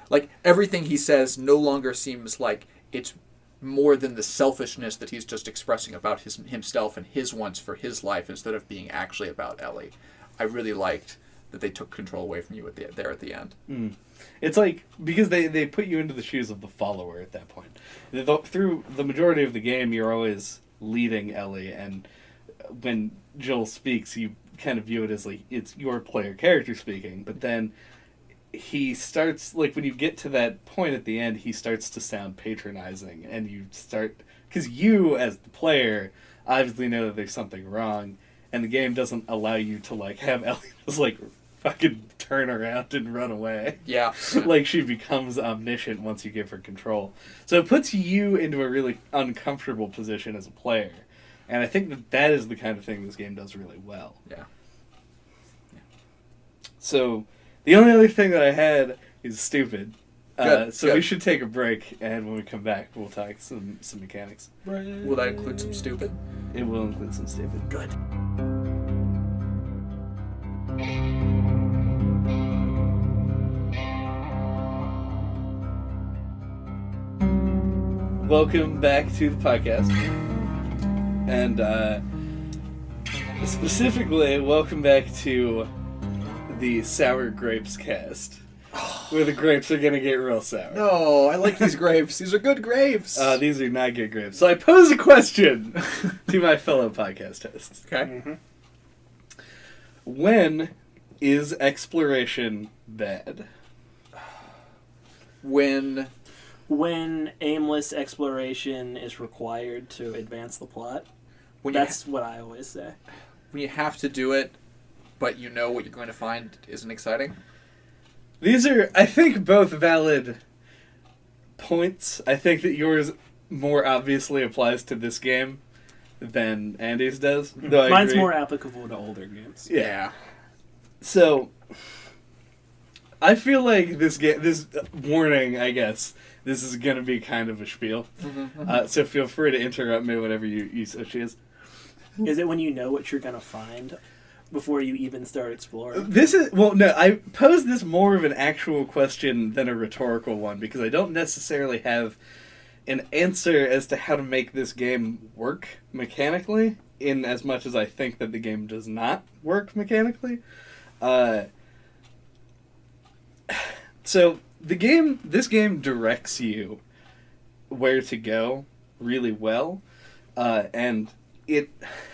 Like everything he says no longer seems like it's more than the selfishness that he's just expressing about himself and his wants for his life instead of being actually about Ellie. I really liked that they took control away from you at the end. Mm. It's like, because they put you into the shoes of the follower at that point. Through the majority of the game, you're always leading Ellie, and when Joel speaks, you kind of view it as like it's your player character speaking, but then he starts, like, when you get to that point at the end, he starts to sound patronizing, and you start, because you as the player obviously know that there's something wrong, and the game doesn't allow you to, like, have Ellie just, like, fucking turn around and run away. Yeah. Like, she becomes omniscient once you give her control. So it puts you into a really uncomfortable position as a player, and I think that is the kind of thing this game does really well. Yeah. So the only other thing that I had is stupid. Good, so good. we should take a break, and when we come back, we'll talk some mechanics. Will that include some stupid? It will include some stupid. Good. Welcome back to the podcast. And specifically, welcome back to the Sour Grapes cast. Where the grapes are going to get real sour. No, I like these grapes. These are good grapes. These are not good grapes. So I pose a question to my fellow podcast hosts. Okay. Mm-hmm. When is exploration bad? When aimless exploration is required to advance the plot. When That's what I always say. when you have to do it, but you know what you're going to find isn't exciting. These are, I think, both valid points. I think that yours more obviously applies to this game than Andy's does. Though I Mine's agree. more applicable to older games. Yeah. So, I feel like this warning, I guess, this is going to be kind of a spiel. So feel free to interrupt me whenever you so choose. Is it when you know what you're going to find before you even start exploring? I pose this more of an actual question than a rhetorical one, because I don't necessarily have an answer as to how to make this game work mechanically, in as much as I think that the game does not work mechanically. So this game directs you where to go really well, and it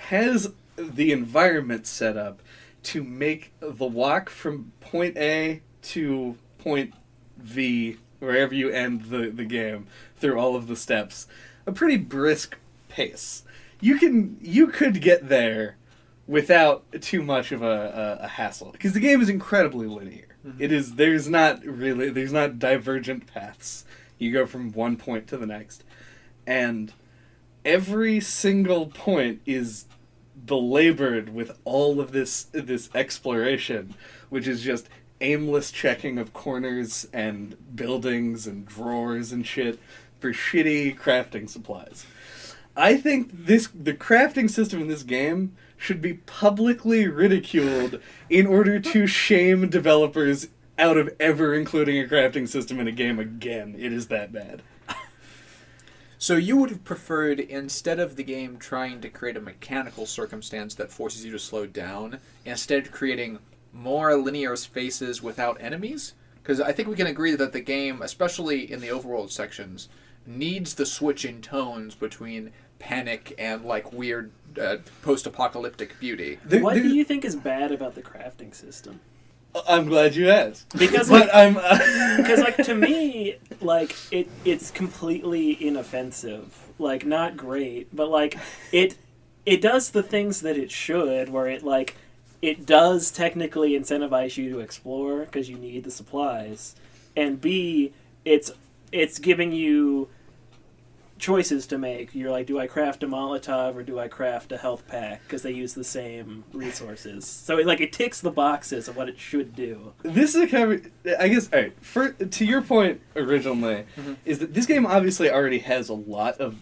has the environment set up to make the walk from point A to point V, wherever you end the game, through all of the steps, a pretty brisk pace. You could get there without too much of a hassle, because the game is incredibly linear. Mm-hmm. There's not divergent paths. You go from one point to the next, and every single point is belabored with all of this exploration, which is just aimless checking of corners and buildings and drawers and shit for shitty crafting supplies. I think the crafting system in this game should be publicly ridiculed in order to shame developers out of ever including a crafting system in a game again. It is that bad. So you would have preferred, instead of the game trying to create a mechanical circumstance that forces you to slow down, instead creating more linear spaces without enemies? Because I think we can agree that the game, especially in the overworld sections, needs the switch in tones between panic and like weird post-apocalyptic beauty. What do you think is bad about the crafting system? I'm glad you asked. Because but because like to me, like it's completely inoffensive. Like not great, but like it does the things that it should, where it does technically incentivize you to explore because you need the supplies, and B, it's giving you choices to make. You're like, do I craft a Molotov or do I craft a health pack, because they use the same resources. So it ticks the boxes of what it should do. This is a kind of, I guess, alright, to your point originally, is that this game obviously already has a lot of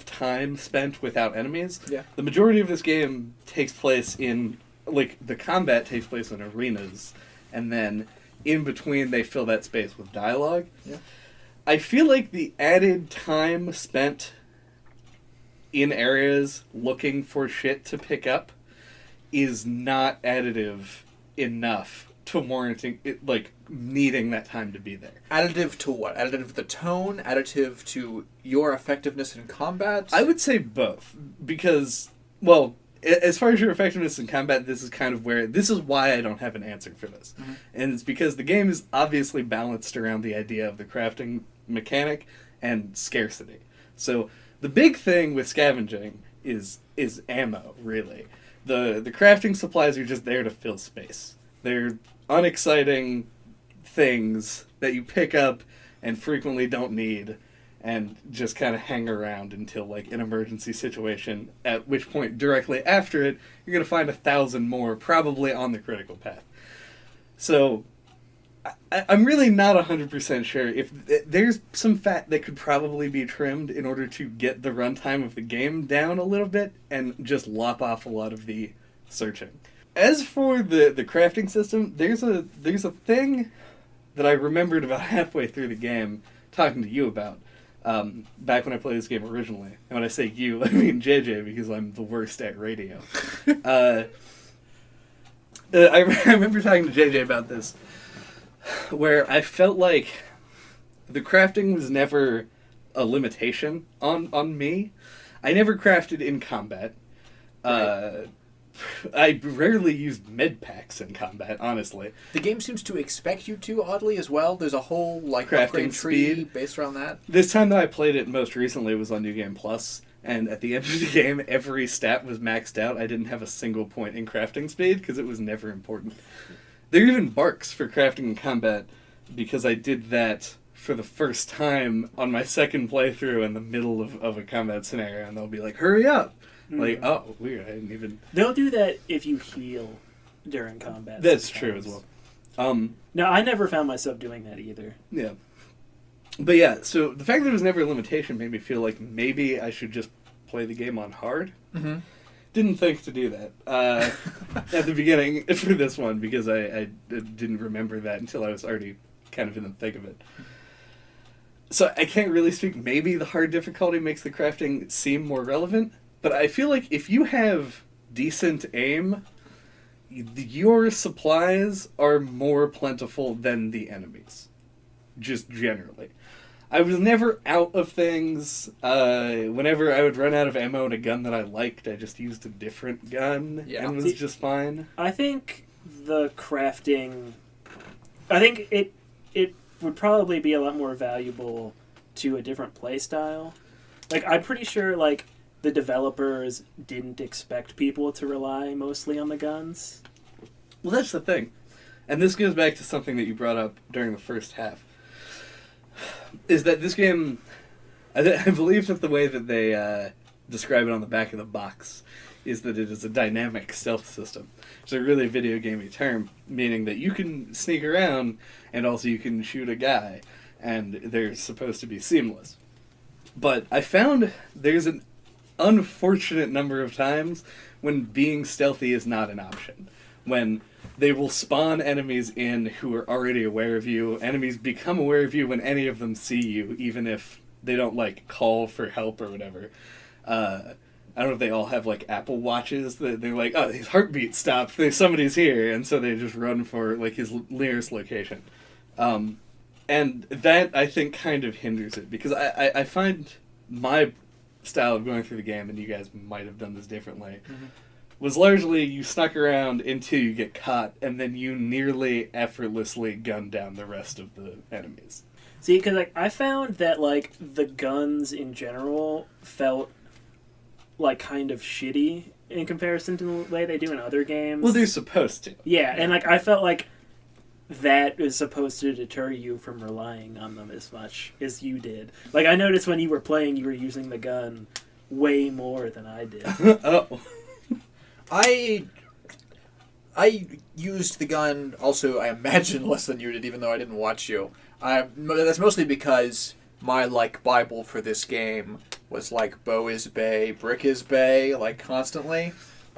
time spent without enemies. Yeah. The majority of this game takes place in, like, the combat takes place in arenas, and then in between they fill that space with dialogue. Yeah. I feel like the added time spent in areas looking for shit to pick up is not additive enough to warranting it, like, needing that time to be there. Additive to what? Additive to the tone? Additive to your effectiveness in combat? I would say both, because, well, as far as your effectiveness in combat, this is why I don't have an answer for this. Mm-hmm. And it's because the game is obviously balanced around the idea of the crafting mechanic and scarcity. So the big thing with scavenging is ammo, really. The crafting supplies are just there to fill space. They're unexciting things that you pick up and frequently don't need and just kind of hang around until, like, an emergency situation, at which point, directly after it, you're going to find 1,000 more, probably on the critical path. So, I'm really not 100% sure if there's some fat that could probably be trimmed in order to get the runtime of the game down a little bit and just lop off a lot of the searching. As for the crafting system, there's a thing that I remembered about halfway through the game talking to you about. Back when I played this game originally. And when I say you, I mean JJ, because I'm the worst at radio. I remember talking to JJ about this, where I felt like the crafting was never a limitation on me. I never crafted in combat. Right. I rarely used med packs in combat, honestly. The game seems to expect you to, oddly, as well. There's a whole, like, Crafting upgrade tree speed based around that. This time that I played it most recently was on New Game Plus, and at the end of the game, every stat was maxed out. I didn't have a single point in crafting speed, because it was never important. There are even barks for crafting in combat, because I did that for the first time on my second playthrough in the middle of a combat scenario, and they'll be like, hurry up! Like, oh, weird, I didn't even... They'll do that if you heal during combat. That's sometimes. true as well. No, I never found myself doing that either. Yeah. But yeah, so the fact that it was never a limitation made me feel like maybe I should just play the game on hard. Mm-hmm. Didn't think to do that at the beginning for this one, because I didn't remember that until I was already kind of in the thick of it. So I can't really speak. Maybe the hard difficulty makes the crafting seem more relevant, but I feel like if you have decent aim, your supplies are more plentiful than the enemies, just generally. I was never out of things. Whenever I would run out of ammo in a gun that I liked, I just used a different gun and was just fine. I think the crafting... I think it would probably be a lot more valuable to a different play style. Like, I'm pretty sure, like, the developers didn't expect people to rely mostly on the guns. Well, that's the thing. And this goes back to something that you brought up during the first half. Is that this game... I believe that the way that they describe it on the back of the box is that it is a dynamic stealth system. It's a really video gamey term, meaning that you can sneak around and also you can shoot a guy, and they're supposed to be seamless. But I found there's an unfortunate number of times when being stealthy is not an option. When they will spawn enemies in who are already aware of you. Enemies become aware of you when any of them see you, even if they don't, like, call for help or whatever. I don't know if they all have, like, Apple Watches. They're like, oh, his heartbeat stopped. Somebody's here. And so they just run for, like, his nearest location. And that, I think, kind of hinders it. Because I find my style of going through the game, and you guys might have done this differently, was largely you snuck around until you get caught, and then you nearly effortlessly gun down the rest of the enemies. See, because, like, I found that, like, the guns in general felt, like, kind of shitty in comparison to the way they do in other games. Well, they're supposed to. Yeah, and, like, I felt like that is supposed to deter you from relying on them as much as you did. Like, I noticed when you were playing, you were using the gun way more than I did. Oh. I used the gun also, I imagine, less than you did, even though I didn't watch you. That's mostly because my, like, Bible for this game was, like, bow is bay, brick is bay, like, constantly.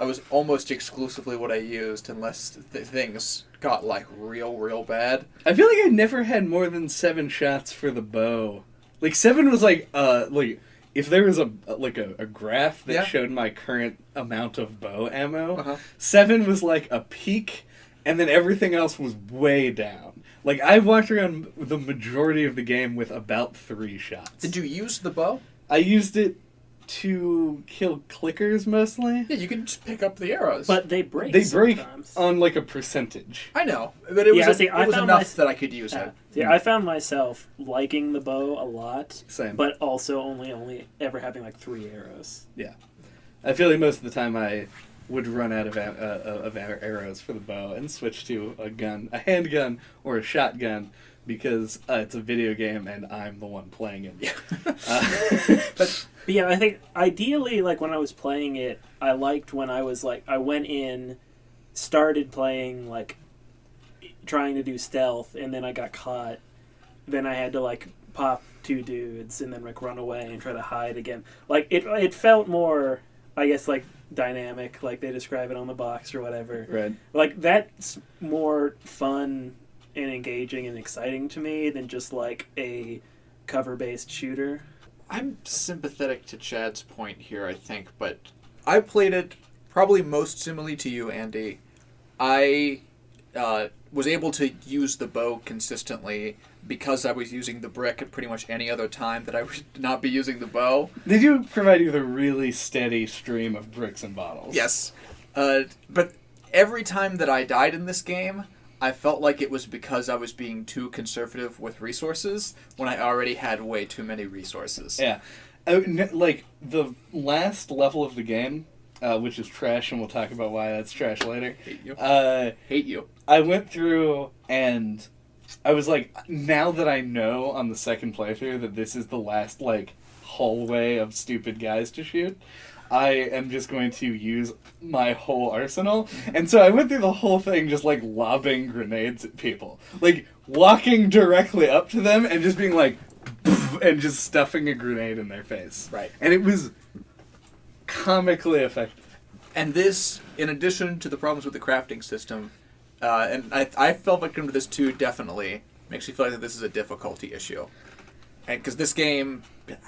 was almost exclusively what I used unless things got like real bad. I feel like I never had more than 7 shots for the bow. Like 7 was like if there was a graph that showed my current amount of bow ammo, 7 was like a peak, and then everything else was way down. Like I walked around the majority of the game with about 3 shots. Did you use the bow? I used it to kill clickers mostly. Yeah, you can just pick up the arrows. But they break. They break sometimes. on like a percentage. I know, but it was it was enough that I could use it. Yeah, I found myself liking the bow a lot. Same. But also only ever having like 3 arrows. Yeah, I feel like most of the time I would run out of arrows for the bow and switch to a handgun or a shotgun because it's a video game and I'm the one playing it. Yeah. But yeah, I think ideally, like when I was playing it, I liked when I was like, I went in, started playing like trying to do stealth, and then I got caught. Then I had to like pop 2 dudes and then like run away and try to hide again. Like it felt more, I guess, like dynamic, like they describe it on the box or whatever. Right. Like that's more fun and engaging and exciting to me than just like a cover-based shooter. I'm sympathetic to Chad's point here, I think, but I played it probably most similarly to you, Andy. I was able to use the bow consistently because I was using the brick at pretty much any other time that I would not be using the bow. They do provide you with a really steady stream of bricks and bottles. Yes. But every time that I died in this game, I felt like it was because I was being too conservative with resources when I already had way too many resources. Yeah. Like, the last level of the game, which is trash, and we'll talk about why that's trash later. Hate you. Hate you. I went through, and I was like, now that I know on the second playthrough that this is the last, like, hallway of stupid guys to shoot, I am just going to use my whole arsenal. And so I went through the whole thing just, like, lobbing grenades at people. Like, walking directly up to them and just being like, and just stuffing a grenade in their face. Right. And it was comically effective. And this, in addition to the problems with the crafting system, and I fell victim to this too, definitely, makes me feel like this is a difficulty issue. And because this game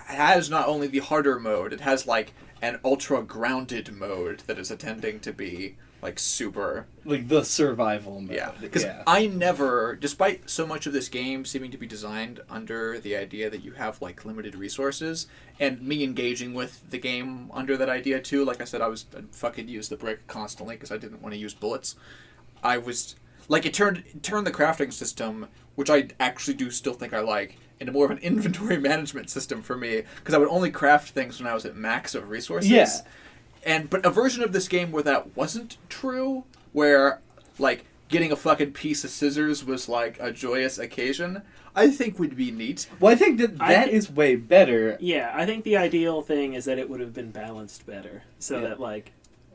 has not only the harder mode, it has, like, an ultra-grounded mode that is intending to be, like, super... Like, the survival mode. Yeah. Because I never, despite so much of this game seeming to be designed under the idea that you have, like, limited resources, and me engaging with the game under that idea, too, like I said, I'd fucking use the brick constantly because I didn't want to use bullets. I was... Like, it turned the crafting system, which I actually do still think I like, into more of an inventory management system for me, because I would only craft things when I was at max of resources. Yeah. But a version of this game where that wasn't true, where, like, getting a fucking piece of scissors was, like, a joyous occasion, I think would be neat. Well, I think that is way better. Yeah, I think the ideal thing is that it would have been balanced better, so that, like,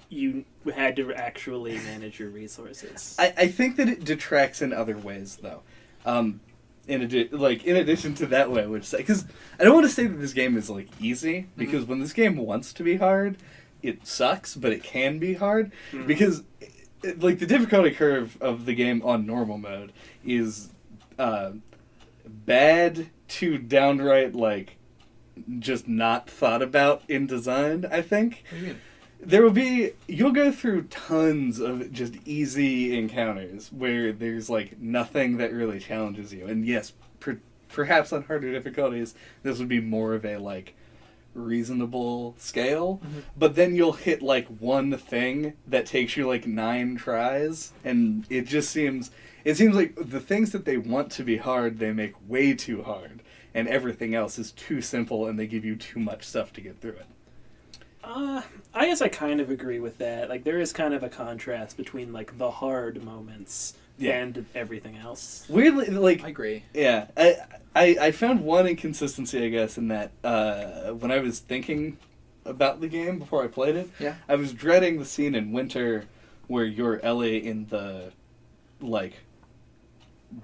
you had to actually manage your resources. I think that it detracts in other ways, though. In addition to that way, which because I don't want to say that this game is like easy, because when this game wants to be hard, it sucks, but it can be hard because like the difficulty curve of the game on normal mode is bad to downright like just not thought about in design. I think. What do you mean? You'll go through tons of just easy encounters where there's like nothing that really challenges you. And yes, perhaps on harder difficulties, this would be more of a like reasonable scale. But then you'll hit like one thing that takes you like 9 tries, and it seems like the things that they want to be hard, they make way too hard, and everything else is too simple, and they give you too much stuff to get through it. I guess I kind of agree with that. Like, there is kind of a contrast between, like, the hard moments and everything else. Weirdly, like... I agree. Yeah. I found one inconsistency, I guess, in that when I was thinking about the game before I played it, I was dreading the scene in Winter where you're Ellie in the, like...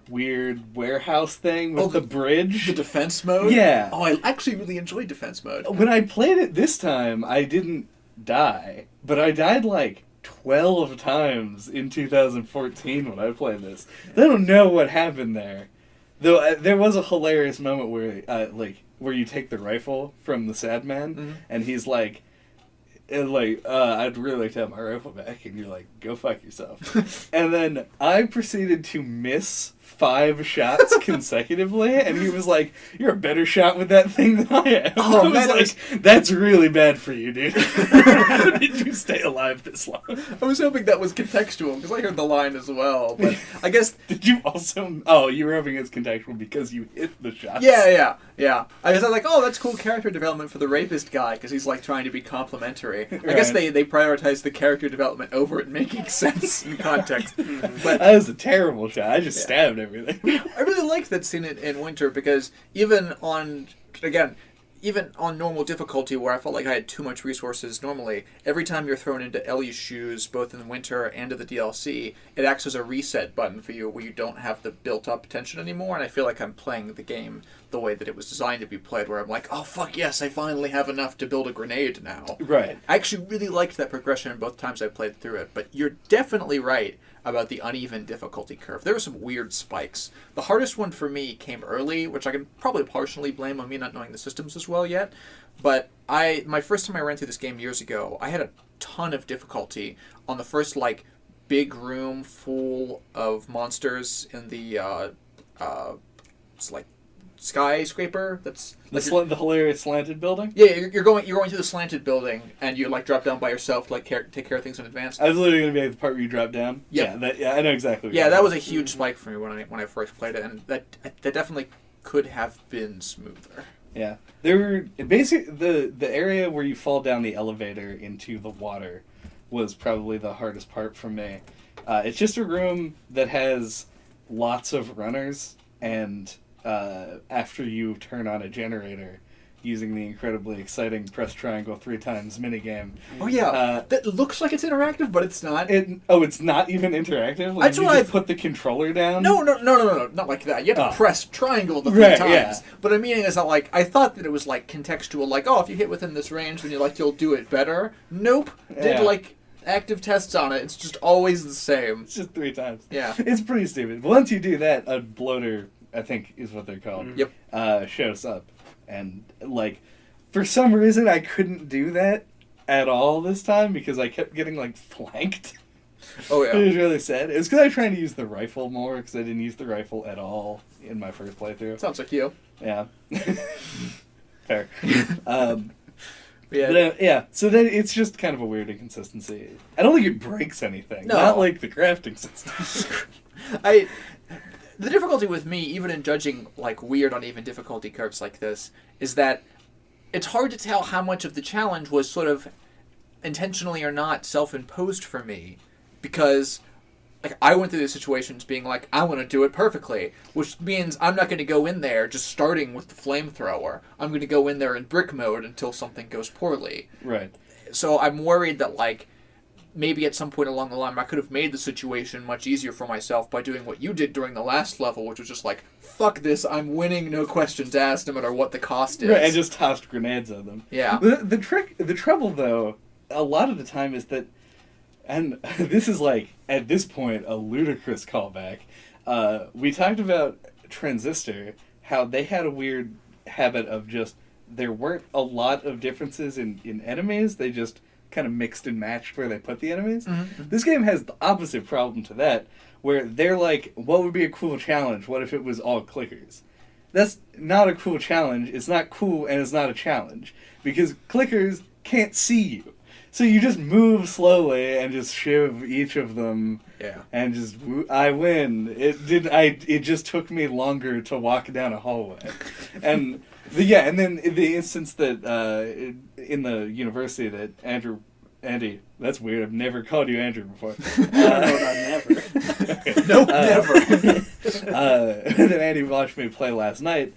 weird warehouse thing with the bridge. The defense mode? Yeah. Oh, I actually really enjoyed defense mode. When I played it this time, I didn't die, but I died like 12 times in 2014 when I played this. I don't know what happened there. Though there was a hilarious moment where you take the rifle from the sad man, and he's like, I'd really like to have my rifle back, and you're like, go fuck yourself. And then I proceeded to miss 5 shots consecutively, and he was like, you're a better shot with that thing than I am. Oh, I was man, like, that's really bad for you, dude. How did you stay alive this long? I was hoping that was contextual, because I heard the line as well, but I guess... Did you also... Oh, you were hoping it's contextual because you hit the shots. Yeah. I was like, oh, that's cool character development for the rapist guy, because he's, like, trying to be complimentary. I guess they prioritize the character development over it making sense in context. But that was a terrible shot. I just stabbed everything. I really liked that scene in Winter, because even on normal difficulty, where I felt like I had too much resources normally, every time you're thrown into Ellie's shoes, both in Winter and in the DLC, it acts as a reset button for you, where you don't have the built-up tension anymore, and I feel like I'm playing the game the way that it was designed to be played, where I'm like, oh, fuck yes, I finally have enough to build a grenade now. Right. I actually really liked that progression both times I played through it, but you're definitely right about the uneven difficulty curve. There were some weird spikes. The hardest one for me came early, which I can probably partially blame on me not knowing the systems as well yet. But my first time I ran through this game years ago, I had a ton of difficulty on the first, like, big room full of monsters in the, it's like, skyscraper that's like The hilarious slanted building? Yeah, you're going to the slanted building, and you like drop down by yourself to like take care of things in advance. I was literally going to be at the part where you drop down. Yep. I know exactly. What yeah, that was a huge spike for me when I first played it, and that definitely could have been smoother. Yeah, there were basically the area where you fall down the elevator into the water was probably the hardest part for me. It's just a room that has lots of runners, and after you turn on a generator using the incredibly exciting press triangle 3 times minigame. Oh yeah, that looks like it's interactive, but it's not. It's not even interactive? Like, That's you what just put the controller down? No, not like that. You have to press triangle the 3 Right, times. yeah. But I'm meaning is that, like, I thought that it was, like, contextual, like, oh, if you hit within this range, then you'll do it better. Nope. Yeah. Did, like, active tests on it. It's just always the same. It's just 3 times. Yeah. It's pretty stupid. Once you do that, a bloater, I think is what they're called, Yep. shows up. And, like, for some reason I couldn't do that at all this time because I kept getting, like, flanked. Oh, yeah. It was really sad. It was because I was trying to use the rifle more because I didn't use the rifle at all in my first playthrough. Sounds like you. Yeah. Fair. Yeah. But, yeah, so then it's just kind of a weird inconsistency. I don't think it breaks anything. No. Not like the crafting system. The difficulty with me, even in judging like weird uneven difficulty curves like this, is that it's hard to tell how much of the challenge was sort of intentionally or not self-imposed for me, because like I went through these situations being like, I want to do it perfectly, which means I'm not going to go in there just starting with the flamethrower. I'm going to go in there in brick mode until something goes poorly. Right. So I'm worried that like maybe at some point along the line I could have made the situation much easier for myself by doing what you did during the last level, which was just like, fuck this, I'm winning, no questions asked, no matter what the cost is. Right, I just tossed grenades at them. Yeah. The trouble, though, a lot of the time is that, and this is like, at this point, a ludicrous callback. We talked about Transistor, how they had a weird habit of just, there weren't a lot of differences in enemies, they just kind of mixed and matched where they put the enemies. Mm-hmm. This game has the opposite problem to that, where they're like, what would be a cool challenge? What if it was all clickers? That's not a cool challenge. It's not cool, and it's not a challenge, because clickers can't see you. So you just move slowly and just shiv each of them. Yeah. And just, I win. It just took me longer to walk down a hallway. And and then the instance that in the university that Andy, that's weird. I've never called you Andrew before. Never. Okay. Nope, never. That Andy watched me play last night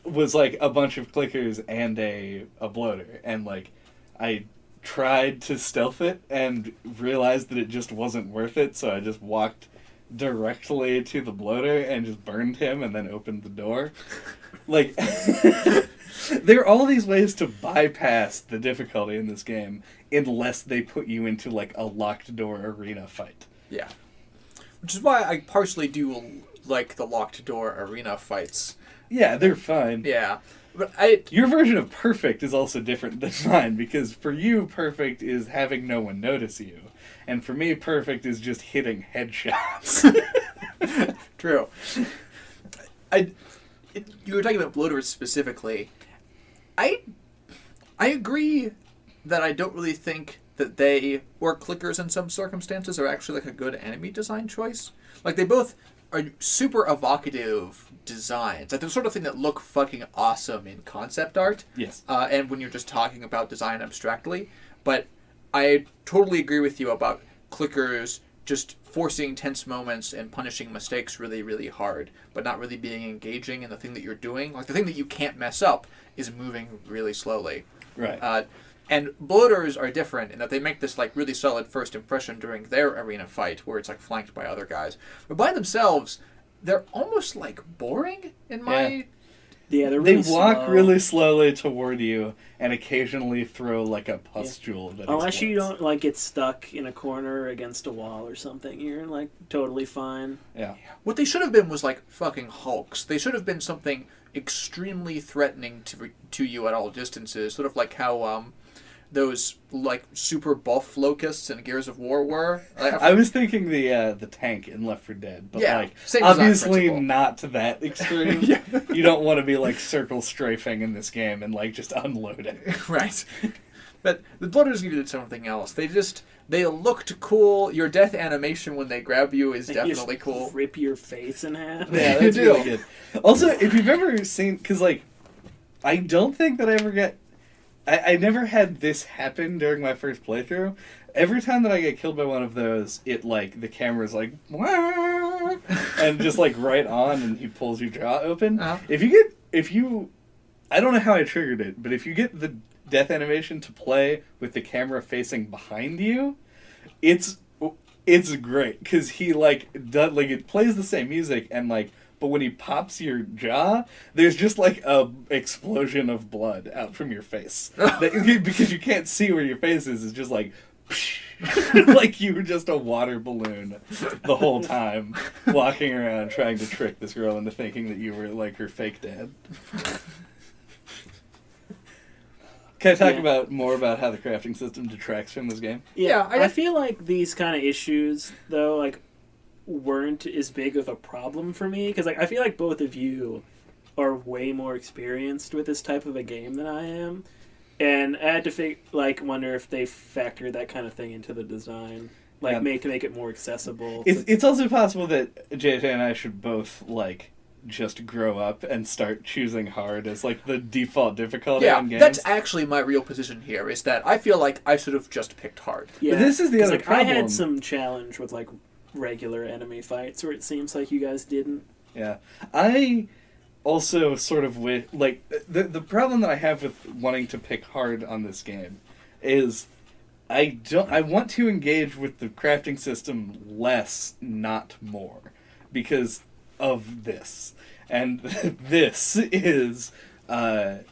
was like a bunch of clickers and a bloater, and like I tried to stealth it and realized that it just wasn't worth it, so I just walked directly to the bloater and just burned him and then opened the door. Like, There are all these ways to bypass the difficulty in this game unless they put you into, like, a locked door arena fight. Yeah. Which is why I partially do like the locked door arena fights. Yeah, they're fine. Yeah. But Your version of perfect is also different than mine, because for you, perfect is having no one notice you. And for me, perfect is just hitting headshots. True. You were talking about bloaters specifically. I agree that I don't really think that they, or clickers in some circumstances, are actually like a good enemy design choice. Like, they both are super evocative designs. Like, the sort of thing that look fucking awesome in concept art. Yes. And when you're just talking about design abstractly. But I totally agree with you about clickers just forcing tense moments and punishing mistakes really, really hard, but not really being engaging in the thing that you're doing. Like, the thing that you can't mess up is moving really slowly. Right. And bloaters are different in that they make this like really solid first impression during their arena fight, where it's like flanked by other guys. But by themselves, they're almost like boring in my... Yeah, they're They really walk slow. really slowly toward you and occasionally throw like a pustule that Unless you explodes. don't like get stuck in a corner against a wall or something, you're like totally fine. Yeah. What they should have been was like fucking hulks. They should have been something extremely threatening to you at all distances, sort of like how those like super buff locusts in Gears of War were. I was thinking the tank in Left 4 Dead, but Yeah, like same design obviously principle. not to that extreme. Yeah. You don't want to be like circle strafing in this game and like just unloading. Right. But the bloaters needed something else. They looked cool. Your death animation when they grab you is Like, definitely you just cool. Rip your face in half. Yeah, that's really good. Also, if you've ever seen, because like, I don't think that I ever get. I never had this happen during my first playthrough. Every time that I get killed by one of those, it like the camera's like, wah, and just like right on, and he pulls your jaw open. Uh-huh. If you, I don't know how I triggered it, but if you get the death animation to play with the camera facing behind you, it's great because he like does like it plays the same music and like. But when he pops your jaw, there's just like a explosion of blood out from your face. Because you can't see where your face is. It's just like, like you were just a water balloon the whole time, walking around trying to trick this girl into thinking that you were like her fake dad. Can I talk more about how the crafting system detracts from this game? Yeah, I feel like these kind of issues, though, like, weren't as big of a problem for me because like I feel like both of you are way more experienced with this type of a game than I am, and I had to wonder if they factored that kind of thing into the design, like to make it more accessible. It's also possible that JJ and I should both like just grow up and start choosing hard as like the default difficulty in games. That's actually my real position here. Is that I feel like I should have just picked hard. Yeah, but this is the other like, problem. I had some challenge with like regular enemy fights where it seems like you guys didn't. Yeah. I also sort of like the problem that I have with wanting to pick hard on this game is I want to engage with the crafting system less, not more, because of this. And this is the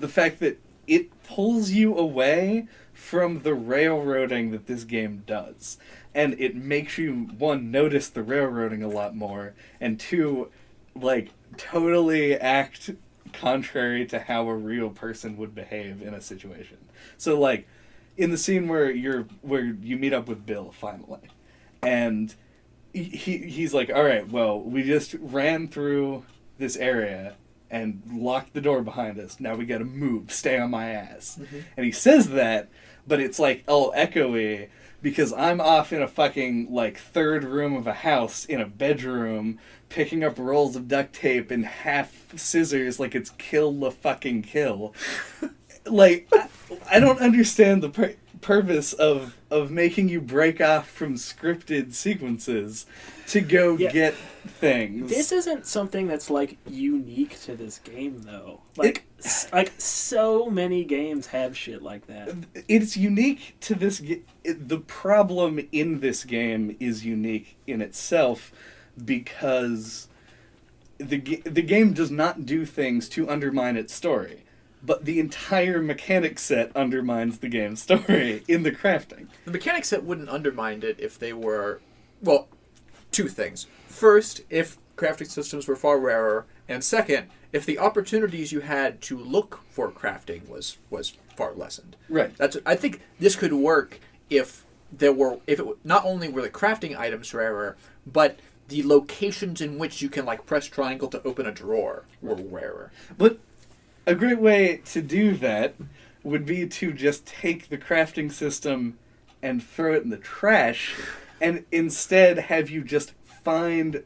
fact that it pulls you away from the railroading that this game does. And it makes you, one, notice the railroading a lot more, and two, like, totally act contrary to how a real person would behave in a situation. So, like, in the scene where you meet up with Bill, finally, and he's like, all right, well, we just ran through this area and locked the door behind us. Now we gotta move, stay on my ass. Mm-hmm. And he says that, but it's, like, all echoey, because I'm off in a fucking, like, third room of a house in a bedroom picking up rolls of duct tape and half scissors like it's Kill the fucking Kill. Like, I don't understand the purpose of making you break off from scripted sequences to go get things. This isn't something that's like unique to this game, though. Like, like so many games have shit like that. It's unique to this. The problem in this game is unique in itself because the game does not do things to undermine its story. but the entire mechanic set undermines the game's story in the crafting. The mechanic set wouldn't undermine it if they were, well, two things. First, if crafting systems were far rarer, and second, if the opportunities you had to look for crafting was far lessened. Right. I think this could work if not only were the crafting items rarer, but the locations in which you can like press triangle to open a drawer were rarer. But a great way to do that would be to just take the crafting system and throw it in the trash, and instead have you just find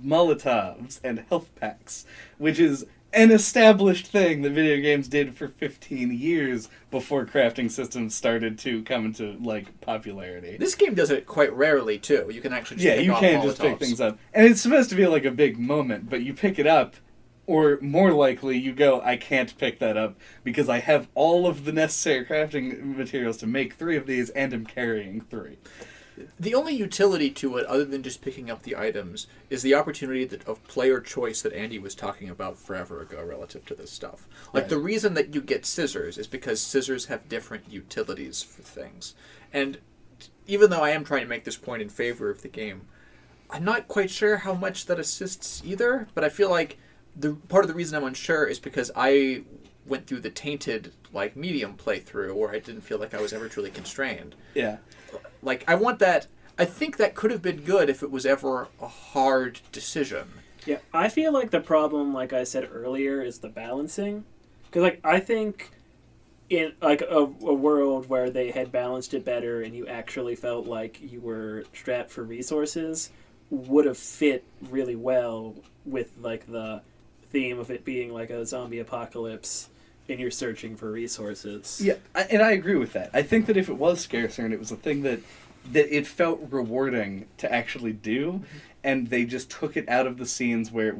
Molotovs and health packs, which is an established thing that video games did for 15 years before crafting systems started to come into like popularity. This game does it quite rarely too. You can actually just pick you off can just pick Molotovs. things up, and it's supposed to be like a big moment, but you pick it up, or more likely you go, I can't pick that up because I have all of the necessary crafting materials to make 3 of these, and am carrying 3. The only utility to it, other than just picking up the items, is the opportunity of player choice that Andy was talking about forever ago relative to this stuff. Like, Right. the reason that you get scissors is because scissors have different utilities for things. And even though I am trying to make this point in favor of the game, I'm not quite sure how much that assists either, but I feel like the part of the reason I'm unsure is because I went through the tainted, like, medium playthrough where I didn't feel like I was ever truly constrained. Yeah. Like, I want that. I think that could have been good if it was ever a hard decision. Yeah, I feel like the problem, like I said earlier, is the balancing. Because, like, I think in, like, a world where they had balanced it better and you actually felt like you were strapped for resources would have fit really well with, like, the theme of it being, like, a zombie apocalypse and you're searching for resources. Yeah, and I agree with that. I think that if it was scarcer and it was a thing that it felt rewarding to actually do, and they just took it out of the scenes where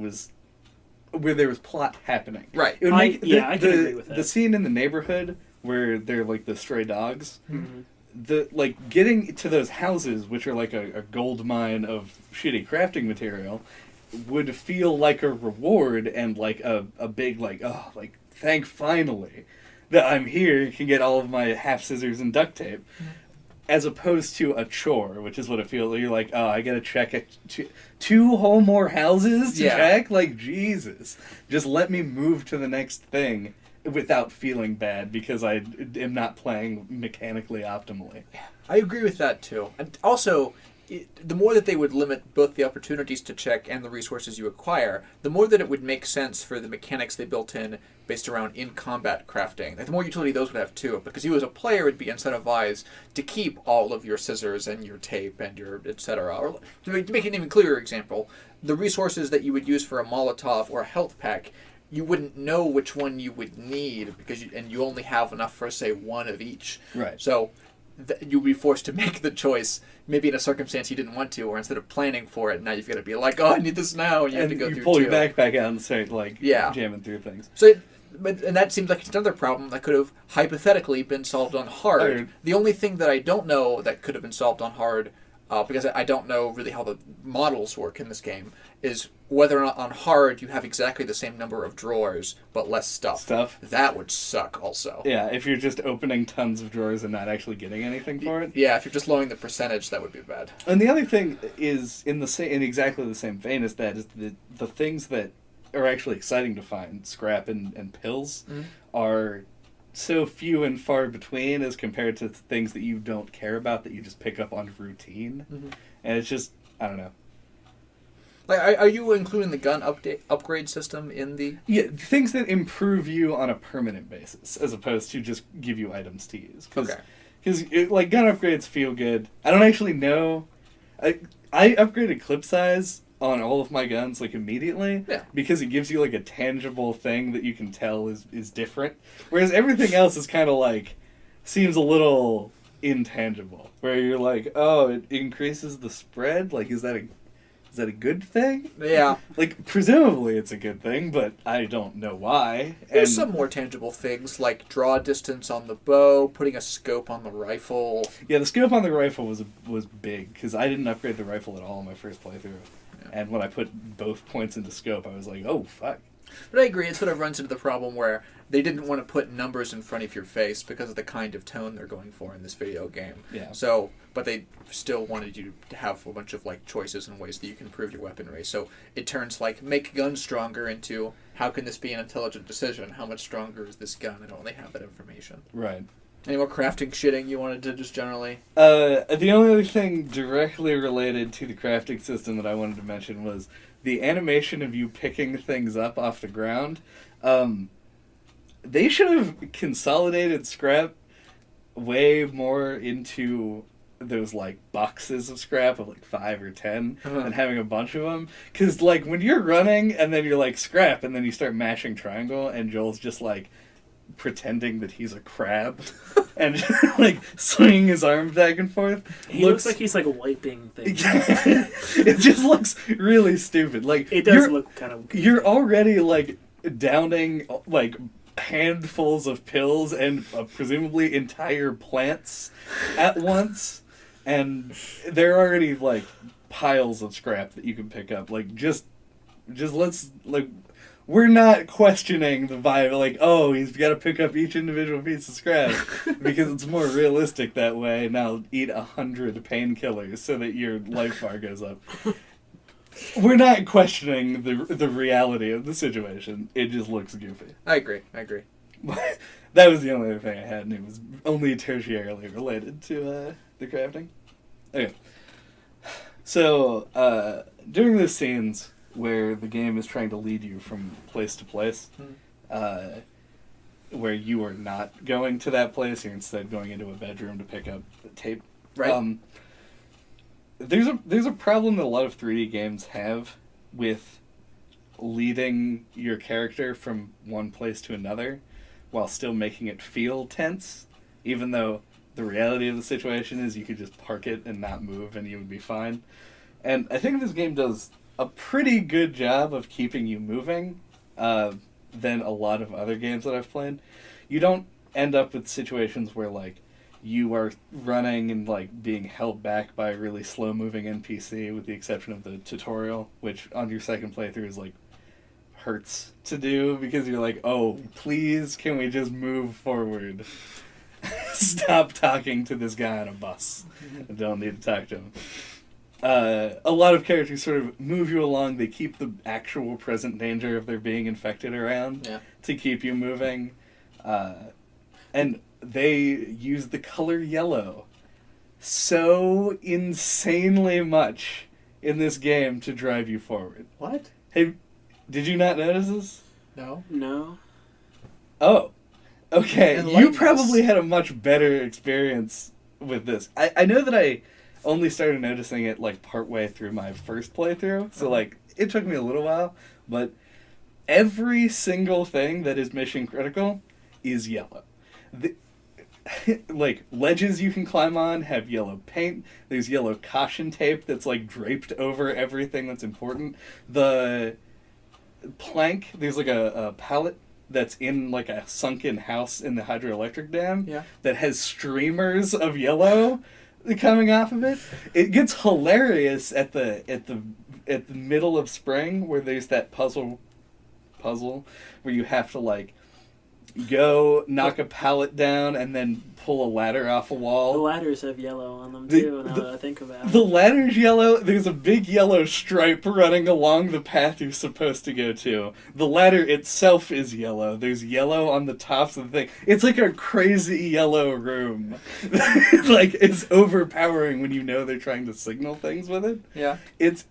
there was plot happening. Right. It would I can agree with that. The scene in the neighborhood where they're like the stray dogs, Mm-hmm. the like getting to those houses, which are like a gold mine of shitty crafting material, would feel like a reward and like a big like, oh, like, thank finally that I'm here, can get all of my half scissors and duct tape, as opposed to a chore, which is what it feels like. You're like, oh, I gotta check it, 2 whole more houses to check? Like, Jesus. Just let me move to the next thing without feeling bad because I am not playing mechanically optimally. I agree with that, too. And also, the more that they would limit both the opportunities to check and the resources you acquire, the more that it would make sense for the mechanics they built in based around in-combat crafting. Like, the more utility those would have, too, because you as a player would be incentivized to keep all of your scissors and your tape and your etc. Or, to make an even clearer example, the resources that you would use for a Molotov or a health pack, you wouldn't know which one you would need because you only have enough for, say, 1 of each. Right. So you'd be forced to make the choice, maybe in a circumstance you didn't want to, or instead of planning for it, now you've got to be like, oh, I need this now, and you have to go through pull 2. your backpack out and start like jamming through things. So, and that seems like it's another problem that could have hypothetically been solved on hard. Hard. The only thing that I don't know that could have been solved on hard, because I don't know really how the models work in this game, is whether or not on hard you have exactly the same number of drawers but less stuff. That would suck also. Yeah, if you're just opening tons of drawers and not actually getting anything for it. Yeah, if you're just lowering the percentage, that would be bad. And the other thing is in exactly the same vein as that is the things that are actually exciting to find, scrap and pills, are so few and far between as compared to things that you don't care about that you just pick up on routine. And it's just, I don't know. Like, are you including the gun upgrade system in the... Yeah, things that improve you on a permanent basis, as opposed to just give you items to use. Because, like, gun upgrades feel good. I don't actually know... I upgraded clip size on all of my guns, like, immediately. Yeah. Because it gives you, like, a tangible thing that you can tell is different. Whereas everything else is kind of, like, seems a little intangible. Where you're like, oh, it increases the spread? Like, is that a good thing? Yeah. Like, presumably it's a good thing, but I don't know why. There's some more tangible things, like draw distance on the bow, putting a scope on the rifle. Yeah, the scope on the rifle was big, because I didn't upgrade the rifle at all in my first playthrough. Yeah. And when I put both points into scope, I was like, oh, fuck. But I agree, it sort of runs into the problem where they didn't want to put numbers in front of your face because of the kind of tone they're going for in this video game. Yeah. So, but they still wanted you to have a bunch of like choices and ways that you can improve your weaponry. So it turns like make guns stronger into how can this be an intelligent decision? How much stronger is this gun? I don't really have that information. Right. Any more crafting shitting you wanted to just generally? The only other thing directly related to the crafting system that I wanted to mention was the animation of you picking things up off the ground. They should have consolidated scrap way more into those like boxes of scrap of like 5 or 10 and having a bunch of them. Because like when you're running and then you're like scrap and then you start mashing triangle and Joel's just like pretending that he's a crab and like swinging his arms back and forth. He looks like he's like wiping things. It just looks really stupid. Like it does look kind of goofy. You're already like downing like handfuls of pills and presumably entire plants at once, and there are already like piles of scrap that you can pick up. Like just let's like. We're not questioning the vibe, like, oh, he's got to pick up each individual piece of scrap because it's more realistic that way. Now eat 100 painkillers so that your life bar goes up. We're not questioning the reality of the situation. It just looks goofy. I agree. That was the only other thing I had, and it was only tertiarily related to the crafting. Okay. So, during those scenes where the game is trying to lead you from place to place, where you are not going to that place, you're instead going into a bedroom to pick up the tape. Right. There's a problem that a lot of 3D games have with leading your character from one place to another while still making it feel tense, even though the reality of the situation is you could just park it and not move and you would be fine. And I think this game does a pretty good job of keeping you moving than a lot of other games that I've played. You don't end up with situations where like you are running and like being held back by a really slow moving NPC, with the exception of the tutorial, which on your second playthrough is like hurts to do because you're like, oh, please can we just move forward? Stop talking to this guy on a bus. I don't need to talk to him. A lot of characters sort of move you along. They keep the actual present danger of there being infected around to keep you moving. And they use the color yellow so insanely much in this game to drive you forward. What? Hey, did you not notice this? No. Oh. Okay, Enlighten you us. probably had a much better experience with this. I know that I only started noticing it like partway through my first playthrough, so like it took me a little while, but every single thing that is mission critical is yellow. Like ledges you can climb on have yellow paint. There's yellow caution tape that's like draped over everything that's important. The plank, there's like a pallet that's in like a sunken house in the hydroelectric dam that has streamers of yellow coming off of it. It gets hilarious at the middle of spring where there's that puzzle where you have to like go knock a pallet down and then pull a ladder off a wall. The ladders have yellow on them too, now that I think about it. The ladder's yellow. There's a big yellow stripe running along the path you're supposed to go to. The ladder itself is yellow. There's yellow on the tops of the thing. It's like a crazy yellow room. Like, it's overpowering when you know they're trying to signal things with it. Yeah. It's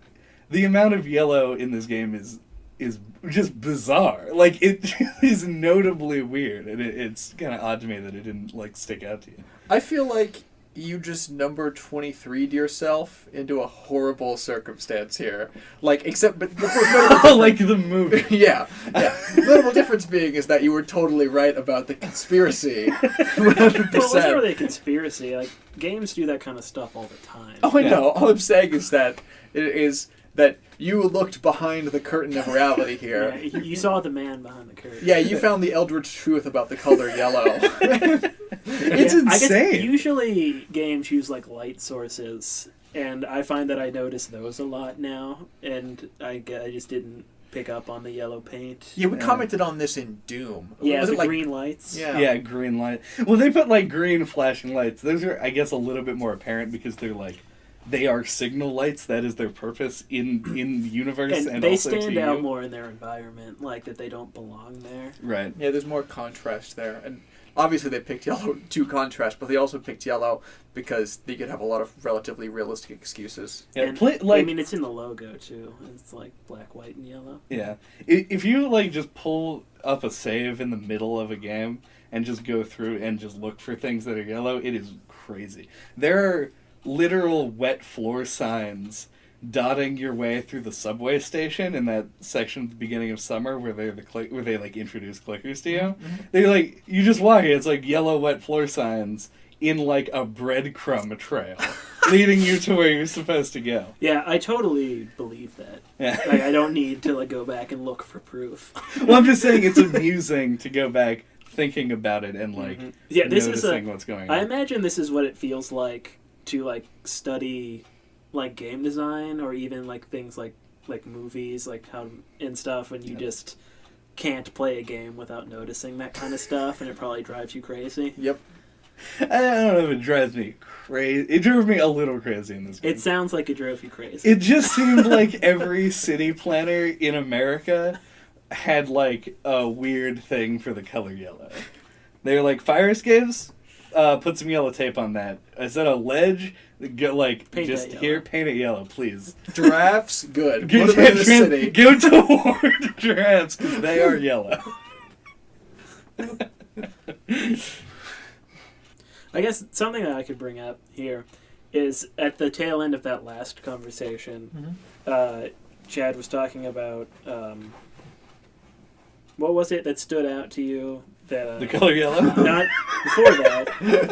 the amount of yellow in this game is just bizarre. Like, it is notably weird, and it's kind of odd to me that it didn't like stick out to you. I feel like you just number 23'd yourself into a horrible circumstance here. Like, except, but like the movie. yeah. The notable difference being is that you were totally right about the conspiracy. 100%. Well, it wasn't really a conspiracy. Like, games do that kind of stuff all the time. Oh, I know. All I'm saying is that that you looked behind the curtain of reality here. Yeah, you saw the man behind the curtain. Yeah, you found the Eldritch truth about the color yellow. It's insane. I guess usually games use like light sources, and I find that I notice those a lot now, and I just didn't pick up on the yellow paint. Yeah, we commented on this in Doom. Yeah, Was the it like green lights. Yeah. Yeah, green light. Well, they put like green flashing lights. Those are, I guess, a little bit more apparent because they're like, they are signal lights. That is their purpose in the universe, and they also stand to out you. more in their environment, like that they don't belong there. Right. Yeah, there's more contrast there. And obviously they picked yellow to contrast, but they also picked yellow because they could have a lot of relatively realistic excuses. Yeah. And, Like, I mean, it's in the logo too. It's like black, white, and yellow. yeah. If you like just pull up a save in the middle of a game and just go through and just look for things that are yellow, it is crazy. There are literal wet floor signs dotting your way through the subway station in that section at the beginning of summer where where they like introduce clickers to you. Mm-hmm. They like, you just walk it, it's like yellow wet floor signs in like a breadcrumb trail leading you to where you're supposed to go. Yeah, I totally believe that. Yeah. Like, I don't need to like go back and look for proof. Well, I'm just saying it's amusing to go back thinking about it and like Yeah, this noticing is what's going I on. imagine this is what it feels like to like study like game design or even like things like movies, like how and stuff, and you just can't play a game without noticing that kind of stuff, and it probably drives you crazy. Yep. I don't know if it drives me crazy. It drove me a little crazy in this game. It sounds like it drove you crazy. It just seemed like every city planner in America had like a weird thing for the color yellow. They were like, fire escapes? Put some yellow tape on that. Is that a ledge? Go, like, Paint just that yellow. here, paint it yellow, please. Giraffes, good. Put them in the city. Go toward giraffes, because they are yellow. I guess something that I could bring up here is at the tail end of that last conversation, Chad was talking about what was it that stood out to you? That The color yellow? not before that.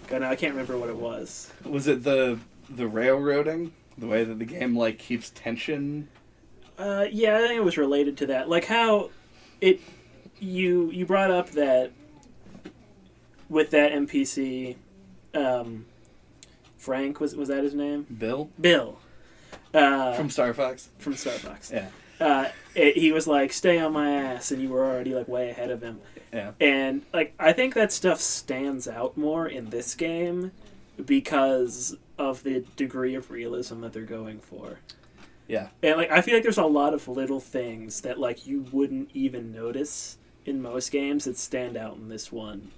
God, no, I can't remember what it was. Was it the railroading? The way that the game, like, keeps tension? Yeah, I think it was related to that. Like how it you brought up that with that NPC, Frank was that his name? Bill? Bill. From Star Fox? From Starbucks. Yeah. He was like, stay on my ass, and you were already like way ahead of him. Yeah. And like I think that stuff stands out more in this game because of the degree of realism that they're going for. Yeah. And like I feel like there's a lot of little things that like you wouldn't even notice in most games that stand out in this one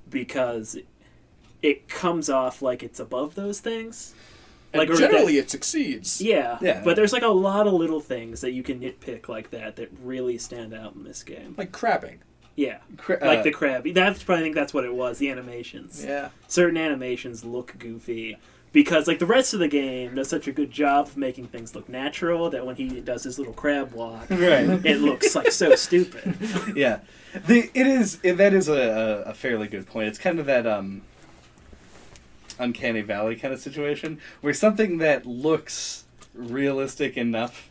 because it comes off like it's above those things. And or generally it succeeds. Yeah, Yeah. but there's like a lot of little things that you can nitpick like that really stand out in this game. Like crabbing. Yeah, like the crab. That's probably I think that's what it was. The animations. Yeah. Certain animations look goofy because like the rest of the game does such a good job of making things look natural that when he does his little crab walk, Right. it looks like so stupid. Yeah. That is a fairly good point. It's kind of that uncanny valley kind of situation where something that looks realistic enough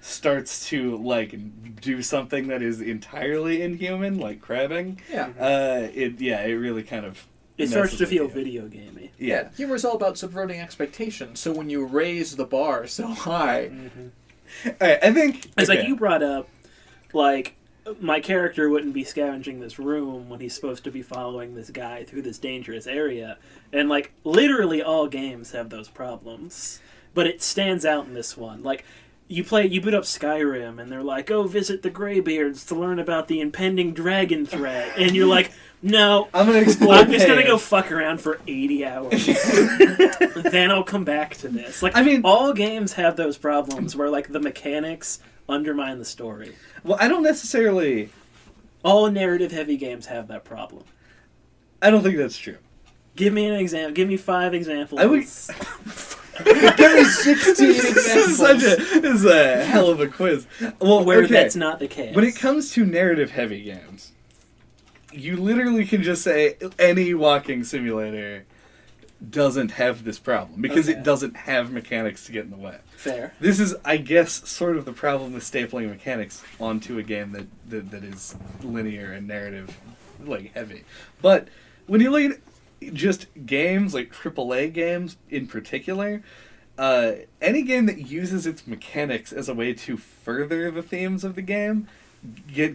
starts to like do something that is entirely inhuman, like crabbing. Yeah. It really kind of It starts messes to with feel you. video gamey. Yeah. Humor's all about subverting expectations, so when you raise the bar so high... Alright, I think It's okay. like you brought up, like, my character wouldn't be scavenging this room when he's supposed to be following this guy through this dangerous area. And, like, literally all games have those problems. But it stands out in this one. Like, you boot up Skyrim, and they're like, oh, visit the Greybeards to learn about the impending dragon threat. And you're like, no, I'm gonna explore. I'm just gonna Cave. go fuck around for 80 hours. Then I'll come back to this. Like, I mean- all games have those problems where, like, the mechanics undermine the story. Well, I don't necessarily. All narrative-heavy games have that problem. I don't think that's true. Give me an example. Give me 5 examples. I would- Give me 16 This examples. is a hell of a quiz. Well, where okay. that's not the case. When it comes to narrative-heavy games, you literally can just say any walking simulator doesn't have this problem because Okay. it doesn't have mechanics to get in the way. Fair. This is, I guess, sort of the problem with stapling mechanics onto a game that is linear and narrative, like, heavy. But when you look at just games, like AAA games in particular, any game that uses its mechanics as a way to further the themes of the game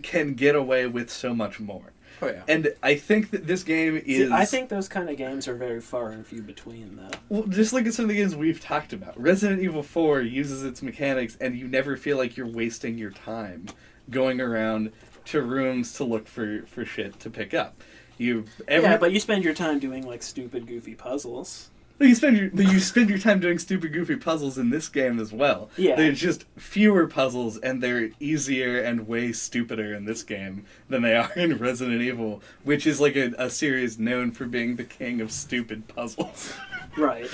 can get away with so much more. Oh yeah. And I think that this game is... See, I think those kind of games are very far and few between, though. Well, just look at some of the games we've talked about. Resident Evil 4 uses its mechanics, and you never feel like you're wasting your time going around to rooms to look for shit to pick up. Yeah, but you spend your time doing, like, stupid, goofy puzzles. You spend your time doing stupid, goofy puzzles in this game as well. Yeah. There's just fewer puzzles, and they're easier and way stupider in this game than they are in Resident Evil, which is like a series known for being the king of stupid puzzles. Right.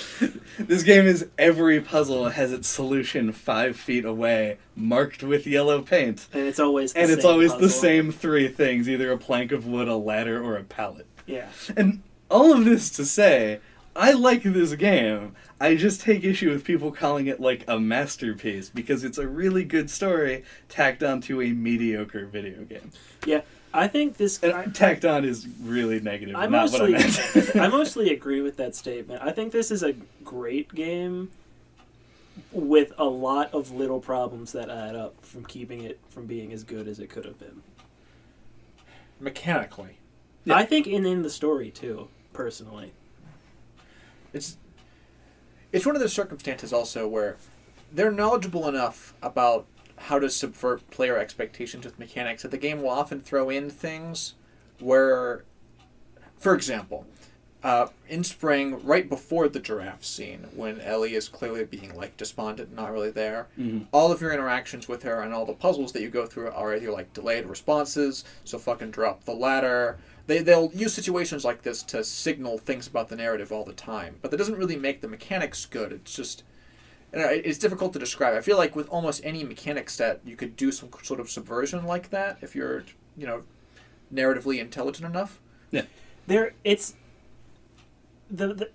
This game is every puzzle has its solution 5 feet away, marked with yellow paint. And it's always the the same 3 things, either a plank of wood, a ladder, or a pallet. Yeah. And all of this to say, I like this game. I just take issue with people calling it like a masterpiece because it's a really good story tacked onto a mediocre video game. Yeah, I think this... tacked on is really negative, I not what I meant. I mostly agree with that statement. I think this is a great game with a lot of little problems that add up from keeping it from being as good as it could have been. Mechanically. Yeah. I think in the story, too, personally. It's one of those circumstances also where they're knowledgeable enough about how to subvert player expectations with mechanics that the game will often throw in things where, for example, in spring, right before the giraffe scene, when Ellie is clearly being like despondent and not really there, all of your interactions with her and all the puzzles that you go through are either like delayed responses, so fucking drop the ladder. They'll use situations like this to signal things about the narrative all the time, but that doesn't really make the mechanics good. It's just, it's difficult to describe. I feel like with almost any mechanic set, you could do some sort of subversion like that if you're, narratively intelligent enough. Yeah,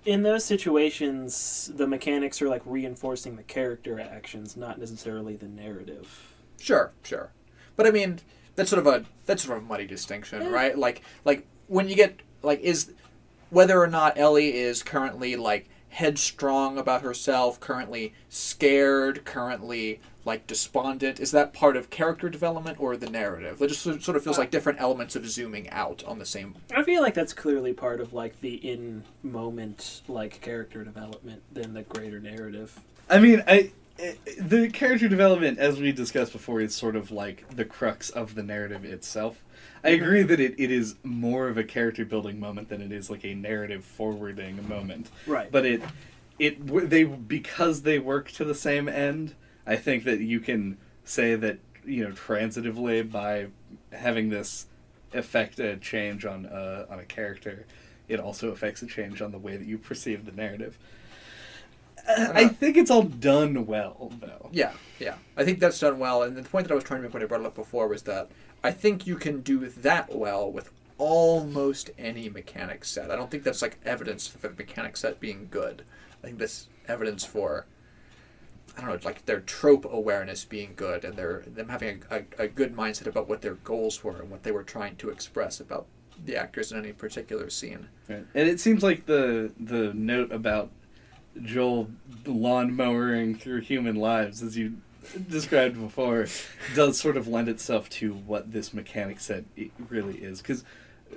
in those situations, the mechanics are like reinforcing the character actions, not necessarily the narrative. Sure. But I mean, that's sort of a muddy distinction, right? Like when you get is whether or not Ellie is currently like headstrong about herself, currently scared, currently like despondent, is that part of character development or the narrative? It just sort of feels like different elements of zooming out on the same. I feel like that's clearly part of like the in moment like character development than the greater narrative. I mean, the character development, as we discussed before, is sort of like the crux of the narrative itself. I agree that it is more of a character building moment than it is like a narrative forwarding moment. Right. But they because they work to the same end, I think that you can say that, transitively by having this affect a change on a character, it also affects a change on the way that you perceive the narrative. I think it's all done well, though. Yeah. I think that's done well, and the point that I was trying to make when I brought it up before was that I think you can do that well with almost any mechanic set. I don't think that's like evidence for the mechanic set being good. I think that's evidence for, I don't know, like their trope awareness being good and them having a good mindset about what their goals were and what they were trying to express about the actors in any particular scene. Right. And it seems like the note about Joel lawn-mowering through human lives, as you described before, does sort of lend itself to what this mechanic set really is. Because,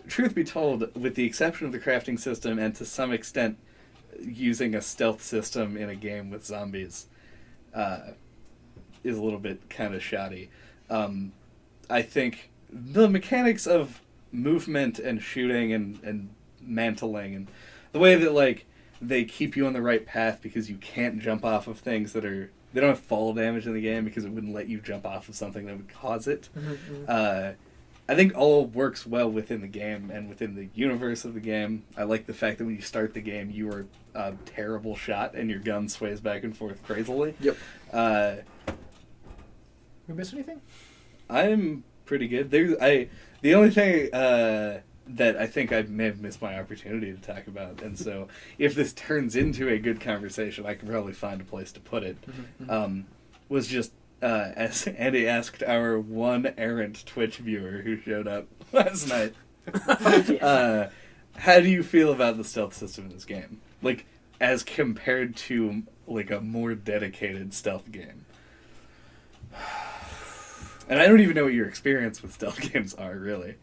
truth be told, with the exception of the crafting system and to some extent using a stealth system in a game with zombies is a little bit kind of shoddy. I think the mechanics of movement and shooting and mantling and the way that, they keep you on the right path because you can't jump off of things they don't have fall damage in the game because it wouldn't let you jump off of something that would cause it. I think all works well within the game and within the universe of the game. I like the fact that when you start the game, you are a terrible shot and your gun sways back and forth crazily. Yep. We miss anything? I'm pretty good. The only thing that I think I may have missed my opportunity to talk about, and so if this turns into a good conversation, I can probably find a place to put it, was just, as Andy asked our one errant Twitch viewer who showed up last night, how do you feel about the stealth system in this game? as compared to like a more dedicated stealth game? And I don't even know what your experience with stealth games are, really.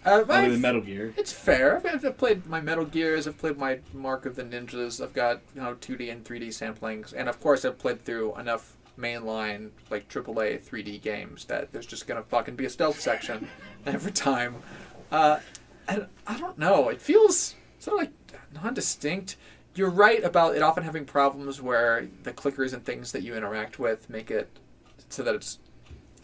Other than Metal Gear. It's fair. I've played my Metal Gears. I've played my Mark of the Ninjas. I've got 2D and 3D samplings, and of course I've played through enough mainline like AAA 3D games that there's just gonna fucking be a stealth section every time. And I don't know. It feels sort of like non-distinct. You're right about it often having problems where the clickers and things that you interact with make it so that it's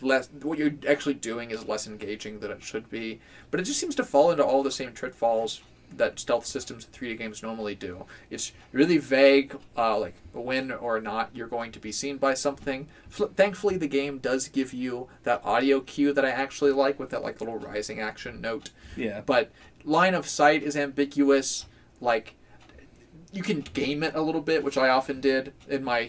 less, what you're actually doing is less engaging than it should be. But it just seems to fall into all the same pitfalls that stealth systems in 3D games normally do. It's really vague, like when or not you're going to be seen by something. Thankfully, the game does give you that audio cue that I actually like with that like little rising action note. Yeah. But line of sight is ambiguous. Like, you can game it a little bit, which I often did in my,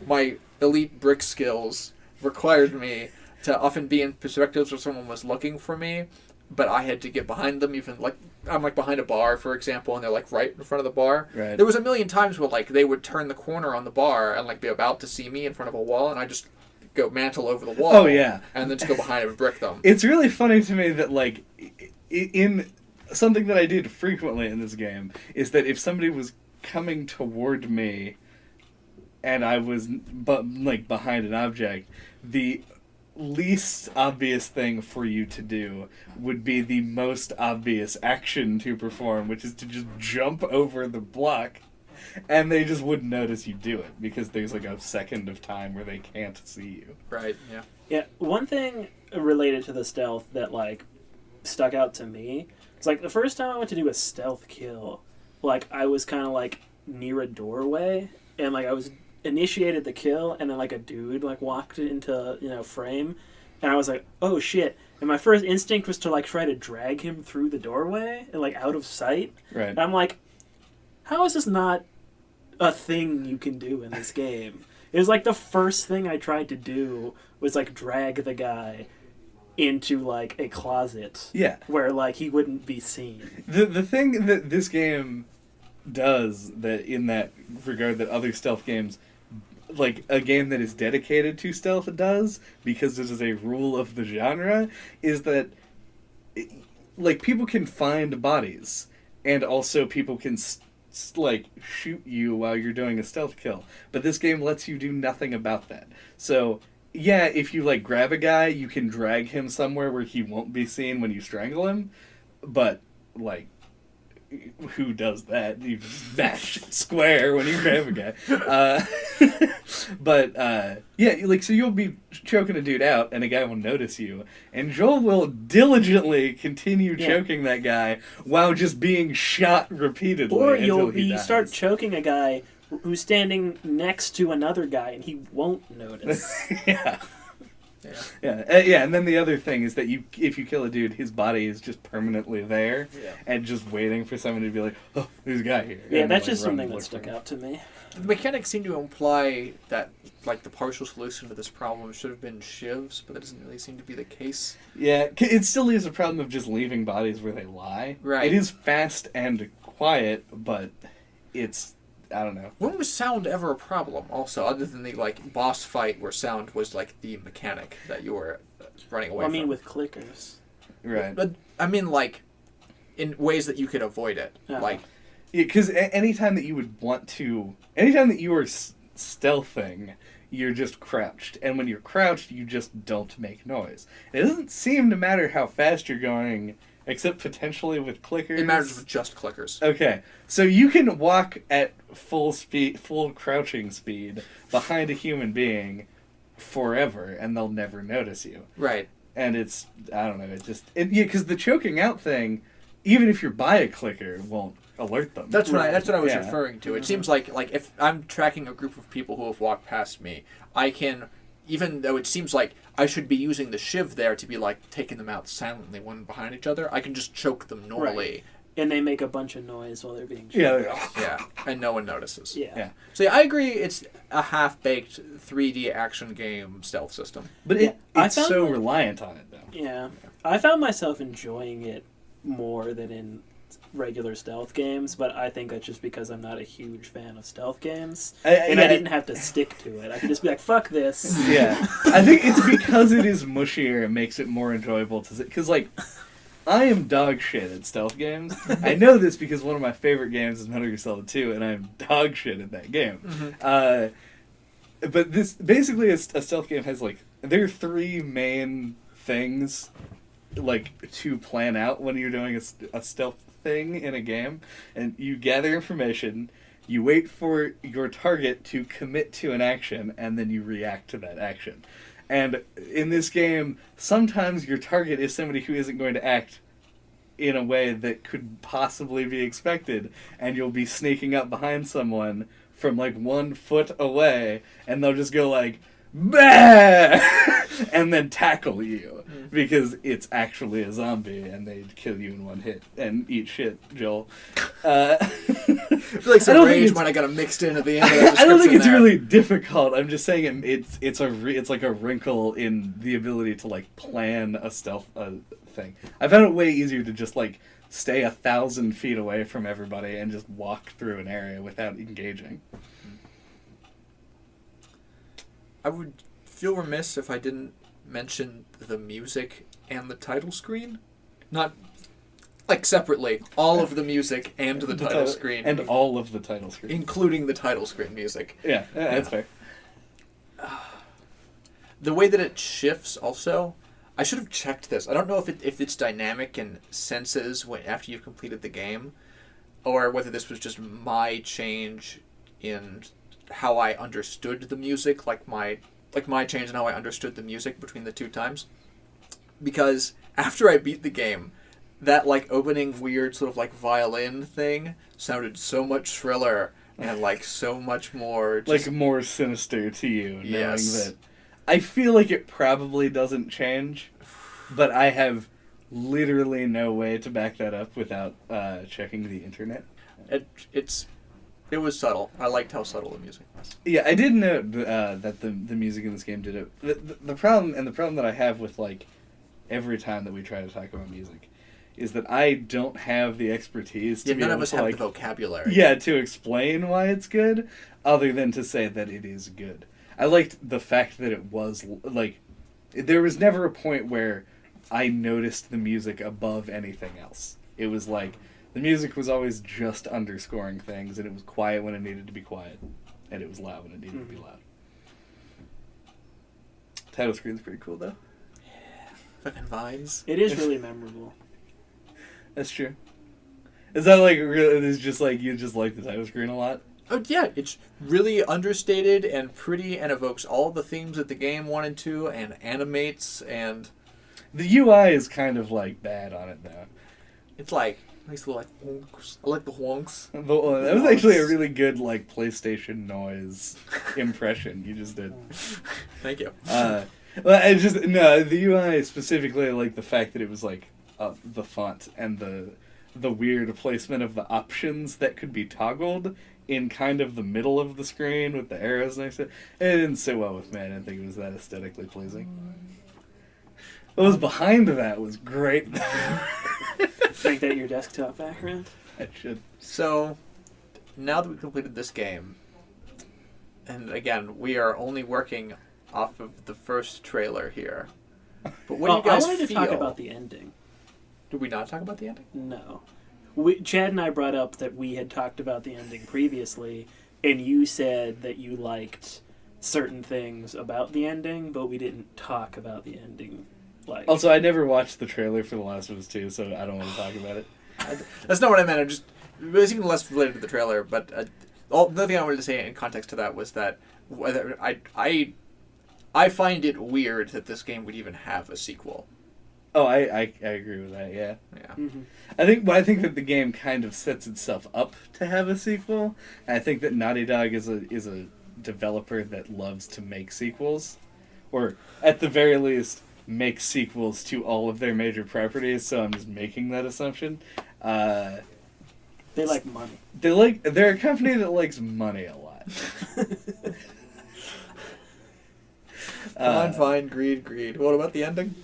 my elite brick skills required me to often be in perspectives where someone was looking for me, but I had to get behind them, even like I'm like behind a bar, for example, and they're like right in front of the bar. Right. There was a million times where like they would turn the corner on the bar and like be about to see me in front of a wall, and I just go mantle over the wall. Oh, yeah. And then just go behind them and brick them. It's really funny to me that like in something that I did frequently in this game is that if somebody was coming toward me and I was like behind an object, the least obvious thing for you to do would be the most obvious action to perform, which is to just jump over the block, and they just wouldn't notice you do it because there's like a second of time where they can't see you. Right, yeah. Yeah, one thing related to the stealth that like stuck out to me, it's like the first time I went to do a stealth kill, like I was kind of like near a doorway, and like I was initiated the kill, and then like a dude like walked into frame, and I was like, oh shit, and my first instinct was to like try to drag him through the doorway and like out of sight. Right. And I'm like, how is this not a thing you can do in this game? It was like the first thing I tried to do was like drag the guy into like a closet. Yeah. Where like he wouldn't be seen. The thing that this game does that in that regard that other stealth games, like a game that is dedicated to stealth does, because it is a rule of the genre, is that like people can find bodies, and also people can like shoot you while you're doing a stealth kill, but this game lets you do nothing about that. So yeah, if you like grab a guy, you can drag him somewhere where he won't be seen when you strangle him, but like who does that? You just bash square when you grab a guy. But yeah, like so you'll be choking a dude out, and a guy will notice you, and Joel will diligently continue choking that guy while just being shot repeatedly. Or until he you dies. start choking a guy who's standing next to another guy, and he won't notice. Yeah. Yeah, and then the other thing is that if you kill a dude, his body is just permanently there, and just waiting for someone to be like, oh, there's a guy here. Yeah, and that's then, just something that stuck out to me. The mechanics seem to imply that like the partial solution to this problem should have been shivs, but that doesn't really seem to be the case. Yeah, it still is a problem of just leaving bodies where they lie. Right. It is fast and quiet, but it's, I don't know. When was sound ever a problem, also, other than the like boss fight where sound was like the mechanic that you were running away from? I mean, with clickers. Right. But I mean, like, in ways that you could avoid it. Like, yeah, because anytime that you would want to, anytime that you are stealthing, you're just crouched. And when you're crouched, you just don't make noise. It doesn't seem to matter how fast you're going, except potentially with clickers. it matters with just clickers. Okay, so you can walk at full speed, full crouching speed behind a human being forever, and they'll never notice you. Right. And it's, I don't know, because the choking out thing, even if you're by a clicker, won't alert them. That's what I was Yeah. referring to. It seems like if I'm tracking a group of people who have walked past me, I can, even though it seems like I should be using the shiv there to be like taking them out silently one behind each other, I can just choke them normally. Right. And they make a bunch of noise while they're being choked. Yeah. Yeah, and no one notices. Yeah. So yeah, I agree. It's a half-baked 3D action game stealth system. But I it's found so that- reliant on it, though. Yeah. I found myself enjoying it more than in regular stealth games, but I think that's just because I'm not a huge fan of stealth games, I didn't have to stick to it. I could just be like, "Fuck this." Yeah, I think it's because it is mushier. It makes it more enjoyable to because like I am dog shit at stealth games. I know this because one of my favorite games is Metal Gear Solid 2, and I'm dog shit at that game. But this basically a stealth game has like there are three main things like to plan out when you're doing a stealth thing in a game, and you gather information, you wait for your target to commit to an action, and then you react to that action. And in this game, sometimes your target is somebody who isn't going to act in a way that could possibly be expected, and you'll be sneaking up behind someone from like 1 foot away, and they'll just go like, bah! and then tackle you because it's actually a zombie and they'd kill you in one hit and eat shit, Joel. I feel like some rage might have got mixed in at the end of that I don't think description it's there. really difficult. I'm just saying it's like a wrinkle in the ability to like plan a stealth thing. I found it way easier to just like stay 1,000 feet away from everybody and just walk through an area without engaging. I would feel remiss if I didn't mention the music and the title screen. Not, like, separately. All of the music and the title screen. And all of the title screen. Including the title screen music. Yeah, that's fair. The way that it shifts also, I should have checked this. I don't know if it's dynamic and senses after you've completed the game, or whether this was just my change in how I understood the music, like my change in how I understood the music between the two times. Because after I beat the game, that like opening weird sort of like violin thing sounded so much shriller and like so much more like more sinister to you, knowing Yes. that I feel like it probably doesn't change, but I have literally no way to back that up without checking the internet. It was subtle. I liked how subtle the music was. Yeah, I did note that the music in this game did it. The problem that I have with like every time that we try to talk about music is that I don't have the expertise to be none able of us to have like the vocabulary. yeah, to explain why it's good, other than to say that it is good. I liked the fact that it was like there was never a point where I noticed the music above anything else. It was like the music was always just underscoring things, and it was quiet when it needed to be quiet, and it was loud when it needed to be loud. Title screen's pretty cool, though. Fucking vines. It is really memorable. That's true. Is that like really? It's just like you just like the title screen a lot? Oh yeah, it's really understated and pretty, and evokes all the themes that the game wanted to, and animates, and The UI is kind of like bad on it, though. it's like nice little like honks. I like the honks. That was actually a really good like PlayStation noise impression you just did. Thank you. Well, I just no the UI specifically, like the fact that it was like the font and the weird placement of the options that could be toggled in kind of the middle of the screen with the arrows next to it. It didn't sit well with me. I didn't think it was that aesthetically pleasing. What was behind that was great. Make that your desktop background. I should. So, now that we've completed this game, and again, we are only working off of the first trailer here. But what do you guys I wanted to feel? talk about the ending. Did we not talk about the ending? No. Chad and I brought up that we had talked about the ending previously, and you said that you liked certain things about the ending, but we didn't talk about the ending. Like, Also, I never watched the trailer for The Last of Us 2, so I don't want to talk about it. That's not what I meant. It was even less related to the trailer. But the other thing I wanted to say in context to that was that I find it weird that this game would even have a sequel. Oh, I agree with that, yeah. Yeah. mm-hmm. I think that the game kind of sets itself up to have a sequel. And I think that Naughty Dog is a developer that loves to make sequels. Or, at the very least, make sequels to all of their major properties, so I'm just making that assumption. They like money. They're a company that likes money a lot. Fine, greed. What about the ending?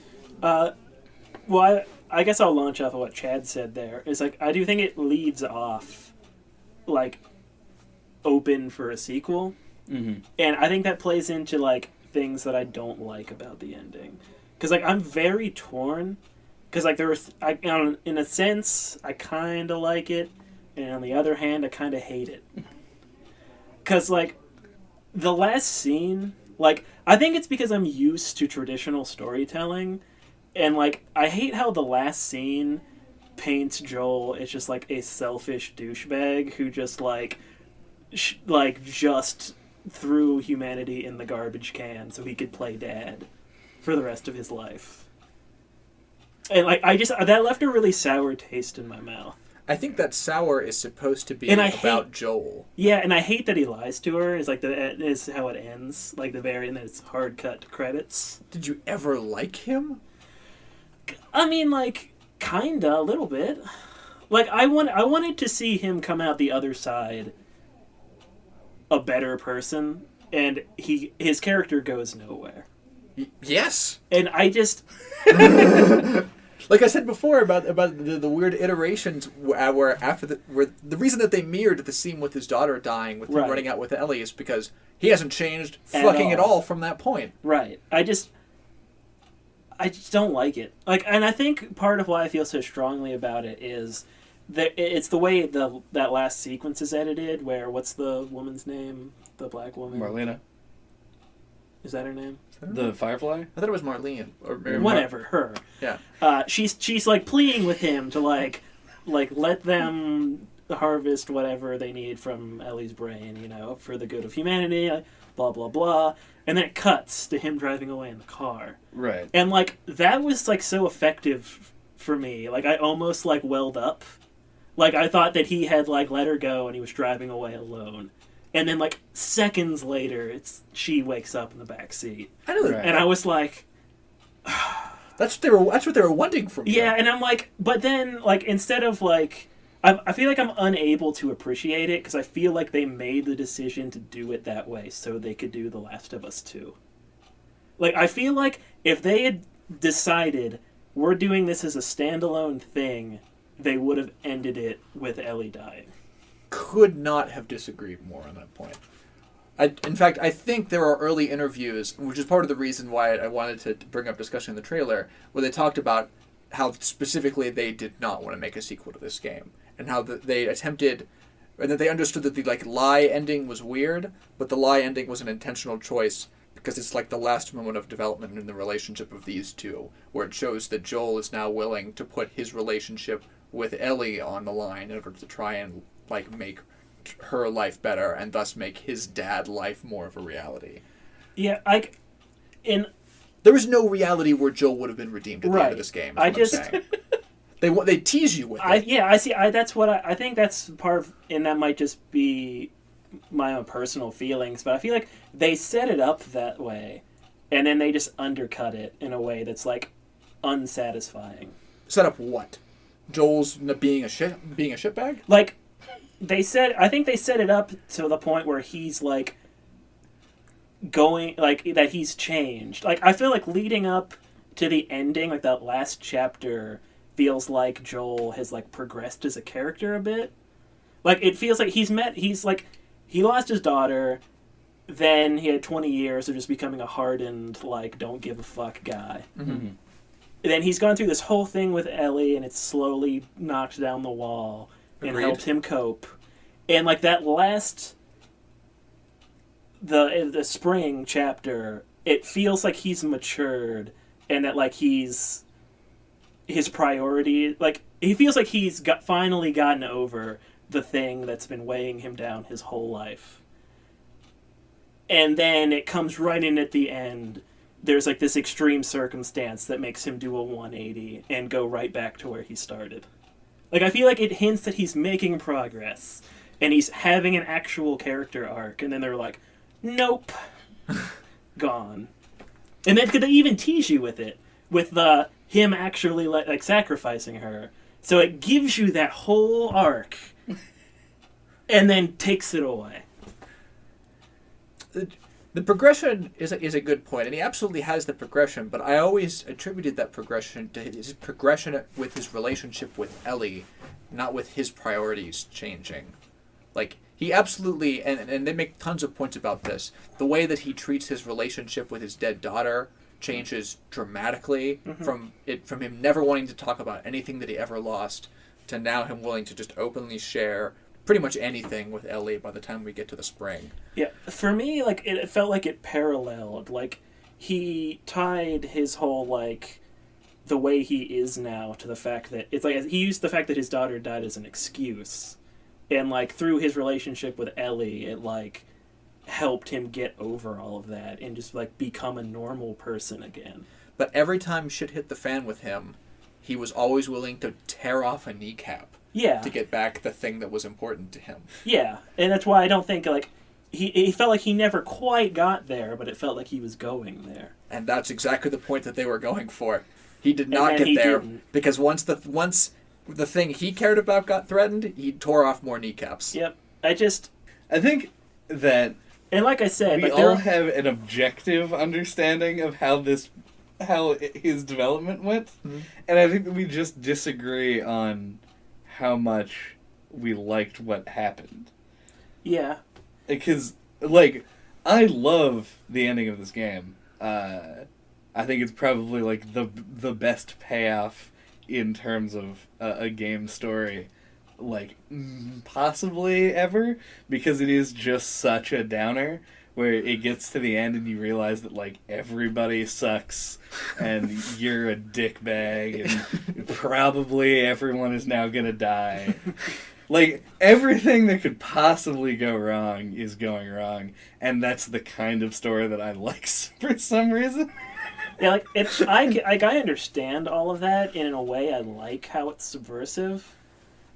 Well, I guess I'll launch off of what Chad said there. Is like I do think it leaves off like open for a sequel, Mm-hmm. and I think that plays into like things that I don't like about the ending. Because like I'm very torn. Because like in a sense I kind of like it, and on the other hand I kind of hate it. Because like the last scene, like I think it's because I'm used to traditional storytelling. And, like, I hate how the last scene paints Joel as just, like, a selfish douchebag who just, like, just threw humanity in the garbage can so he could play dad for the rest of his life. And, like, that left a really sour taste in my mouth. I think that sour is supposed to be And about Joel. Yeah, and I hate that he lies to her. Is like is how it ends. Like, the very end, it's hard cut credits. Did you ever like him? I mean, like, kinda, a little bit. Like, I wanted to see him come out the other side a better person, and his character goes nowhere. Yes! And I just... Like I said before about the weird iterations where the reason that they mirrored the scene with his daughter dying with him Right. running out with Ellie is because he hasn't changed At all from that point. Right. I just don't like it. Like, and I think part of why I feel so strongly about it is that it's the way that last sequence is edited. Where what's the woman's name? The black woman. Marlena. Is that her name? The Firefly? I thought it was Marlene. Or Whatever. Her. Yeah. She's like pleading with him to like let them harvest whatever they need from Ellie's brain, you know, for the good of humanity. Blah blah blah. And then it cuts to him driving away in the car. Right. And, like, that was, like, so effective for me. Like, I almost, like, welled up. Like, I thought that he had, like, let her go and he was driving away alone. And then, like, seconds later, she wakes up in the back seat. I know that. Right. And I was like... That's what they were wanting from you. Yeah, and I'm like... But then, like, instead of, like... I feel like I'm unable to appreciate it because I feel like they made the decision to do it that way so they could do The Last of Us 2. Like, I feel like if they had decided we're doing this as a standalone thing, they would have ended it with Ellie dying. Could not have disagreed more on that point. In fact, I think there are early interviews, which is part of the reason why I wanted to bring up discussion in the trailer, where they talked about how specifically they did not want to make a sequel to this game. And how they attempted, and that they understood that the lie ending was weird, but the lie ending was an intentional choice because it's like the last moment of development in the relationship of these two, where it shows that Joel is now willing to put his relationship with Ellie on the line in order to try and make her life better, and thus make his dad life more of a reality. Yeah, there is no reality where Joel would have been redeemed at the end of this game. I'm saying. They tease you with it. I see. That's what I think. That's part of, and that might just be my own personal feelings. But I feel like they set it up that way, and then they just undercut it in a way that's like unsatisfying. Set up what? Joel's being a shitbag? Like I think they set it up to the point where he's like going like that. He's changed. Like I feel like leading up to the ending, like that last chapter, feels like Joel has like progressed as a character a bit. Like it feels like he lost his daughter, then he had 20 years of just becoming a hardened, like, don't give a fuck guy. Mm-hmm. Then he's gone through this whole thing with Ellie, and it's slowly knocked down the wall and Agreed. helped him cope. And like that last the spring chapter, it feels like he's matured and that like his priority, like he feels like he's finally gotten over the thing that's been weighing him down his whole life. And then it comes right in at the end. There's like this extreme circumstance that makes him do a 180 and go right back to where he started. Like I feel like it hints that he's making progress and he's having an actual character arc, and then they're like, nope, gone. And then could they even tease you with it, with him actually like sacrificing her, so it gives you that whole arc, and then takes it away. The progression is a good point, and he absolutely has the progression, but I always attributed that progression to his progression with his relationship with Ellie, not with his priorities changing. Like, he absolutely, and they make tons of points about this, the way that he treats his relationship with his dead daughter changes dramatically from him never wanting to talk about anything that he ever lost to now him willing to just openly share pretty much anything with Ellie by the time we get to the spring. Yeah, for me, like, it felt like it paralleled. Like, he tied his whole, like, the way he is now to the fact that, it's like, he used the fact that his daughter died as an excuse. And, like, through his relationship with Ellie, it, like, helped him get over all of that and just, like, become a normal person again. But every time shit hit the fan with him, he was always willing to tear off a kneecap. Yeah. To get back the thing that was important to him. Yeah, and that's why I don't think, like, he felt like he never quite got there, but it felt like he was going there. And that's exactly the point that they were going for. He did not get there, because once the thing he cared about got threatened, he tore off more kneecaps. Yep. I think that... And like I said... we all have an objective understanding of how his development went, and I think that we just disagree on how much we liked what happened. Yeah. Because, like, I love the ending of this game. I think it's probably, like, the best payoff in terms of a game story, like, possibly ever, because it is just such a downer, where it gets to the end and you realize that, like, everybody sucks and you're a dickbag and probably everyone is now gonna die. Like, everything that could possibly go wrong is going wrong, and that's the kind of story that I like for some reason. Yeah, like, I understand all of that, and in a way I like how it's subversive.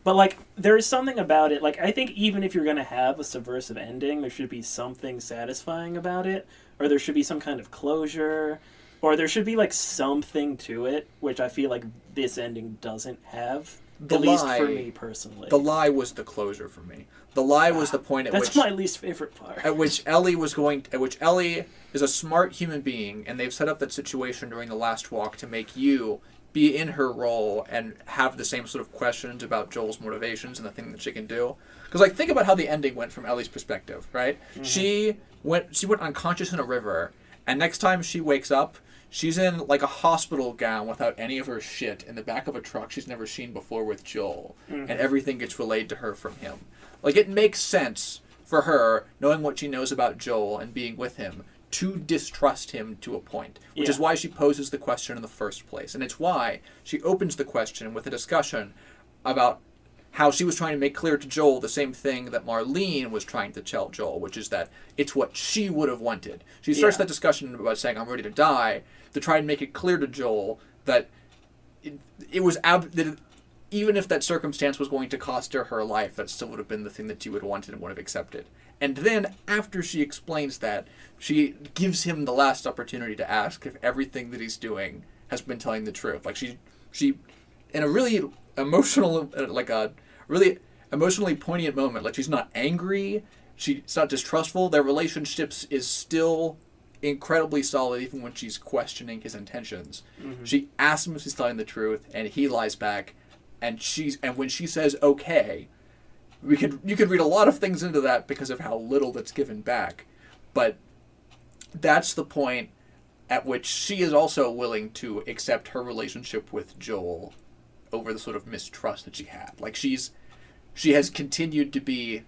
But, like, there is something about it, like, I think even if you're going to have a subversive ending, there should be something satisfying about it, or there should be some kind of closure, or there should be, like, something to it, which I feel like this ending doesn't have, at least for me personally. The lie was the closure for me. The lie was the point at which... That's my least favorite part. At which Ellie is a smart human being, and they've set up that situation during the last walk to make you be in her role and have the same sort of questions about Joel's motivations and the thing that she can do. Because, like, think about how the ending went from Ellie's perspective, right? Mm-hmm. She went unconscious in a river, and next time she wakes up, she's in, like, a hospital gown without any of her shit in the back of a truck she's never seen before with Joel, and everything gets relayed to her from him. Like, it makes sense for her, knowing what she knows about Joel and being with him, to distrust him to a point, which is why she poses the question in the first place. And it's why she opens the question with a discussion about how she was trying to make clear to Joel the same thing that Marlene was trying to tell Joel, which is that it's what she would have wanted. She starts that discussion about saying, I'm ready to die, to try and make it clear to Joel that even if that circumstance was going to cost her life, that still would have been the thing that she would have wanted and would have accepted. And then, after she explains that, she gives him the last opportunity to ask if everything that he's doing has been telling the truth. Like, she in a really emotional, really emotionally poignant moment, like, she's not angry, she's not distrustful, their relationships is still incredibly solid even when she's questioning his intentions. Mm-hmm. She asks him if he's telling the truth, and he lies back, and when she says okay, you could read a lot of things into that because of how little that's given back, but that's the point at which she is also willing to accept her relationship with Joel over the sort of mistrust that she had. Like, she has continued to be,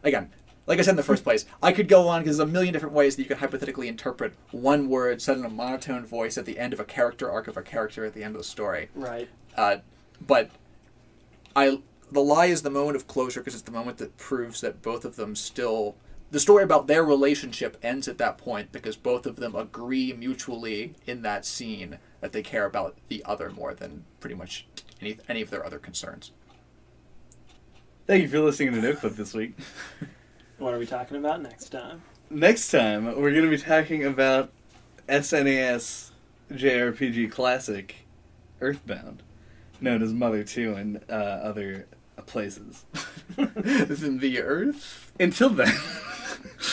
again, like I said in the first place, I could go on because there's a million different ways that you could hypothetically interpret one word said in a monotone voice at the end of a character arc of a character at the end of the story. Right. But the lie is the moment of closure because it's the moment that proves that both of them still... The story about their relationship ends at that point because both of them agree mutually in that scene that they care about the other more than pretty much any of their other concerns. Thank you for listening to NOCLIP this week. What are we talking about next time? Next time, we're going to be talking about SNES JRPG classic Earthbound, known as Mother 2 and other places. Than the Earth? Until then,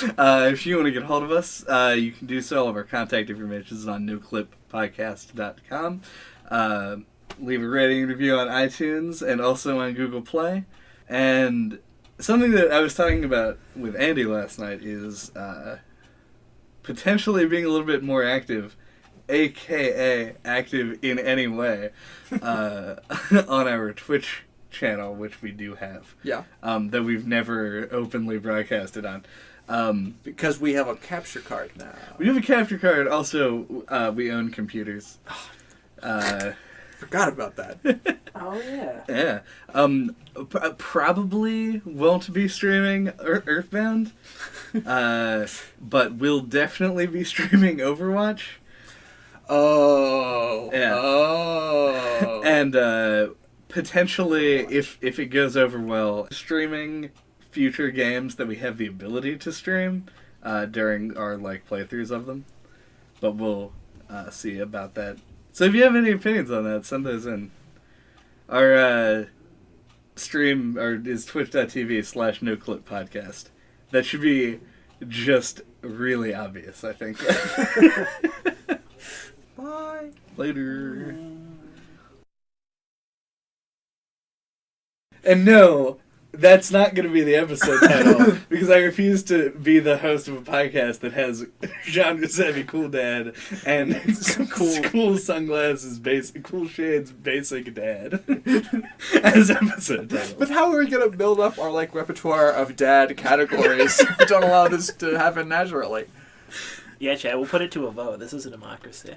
If you want to get a hold of us, you can do so. All of our contact information is on NOCLIPpodcast.com. Leave a rating and review on iTunes and also on Google Play. And something that I was talking about with Andy last night is potentially being a little bit more active, aka active in any way, on our Twitch channel, which we do have. Yeah. That we've never openly broadcasted on. Because we have a capture card now. We have a capture card. Also, we own computers. Forgot about that. Oh, yeah. Yeah. Probably won't be streaming Earthbound, but we'll definitely be streaming Overwatch. Oh. Yeah. Oh. And potentially, if it goes over well, streaming future games that we have the ability to stream during our playthroughs of them. But we'll see about that. So if you have any opinions on that, send those in. Our stream is twitch.tv/NoClip podcast. That should be just really obvious, I think. Bye. Later. And no, that's not going to be the episode title, because I refuse to be the host of a podcast that has John Giuseppe Cool Dad and cool sunglasses, cool shades, basic dad as episode title. But how are we going to build up our repertoire of dad categories if we don't allow this to happen naturally? Yeah, Chad, we'll put it to a vote. This is a democracy.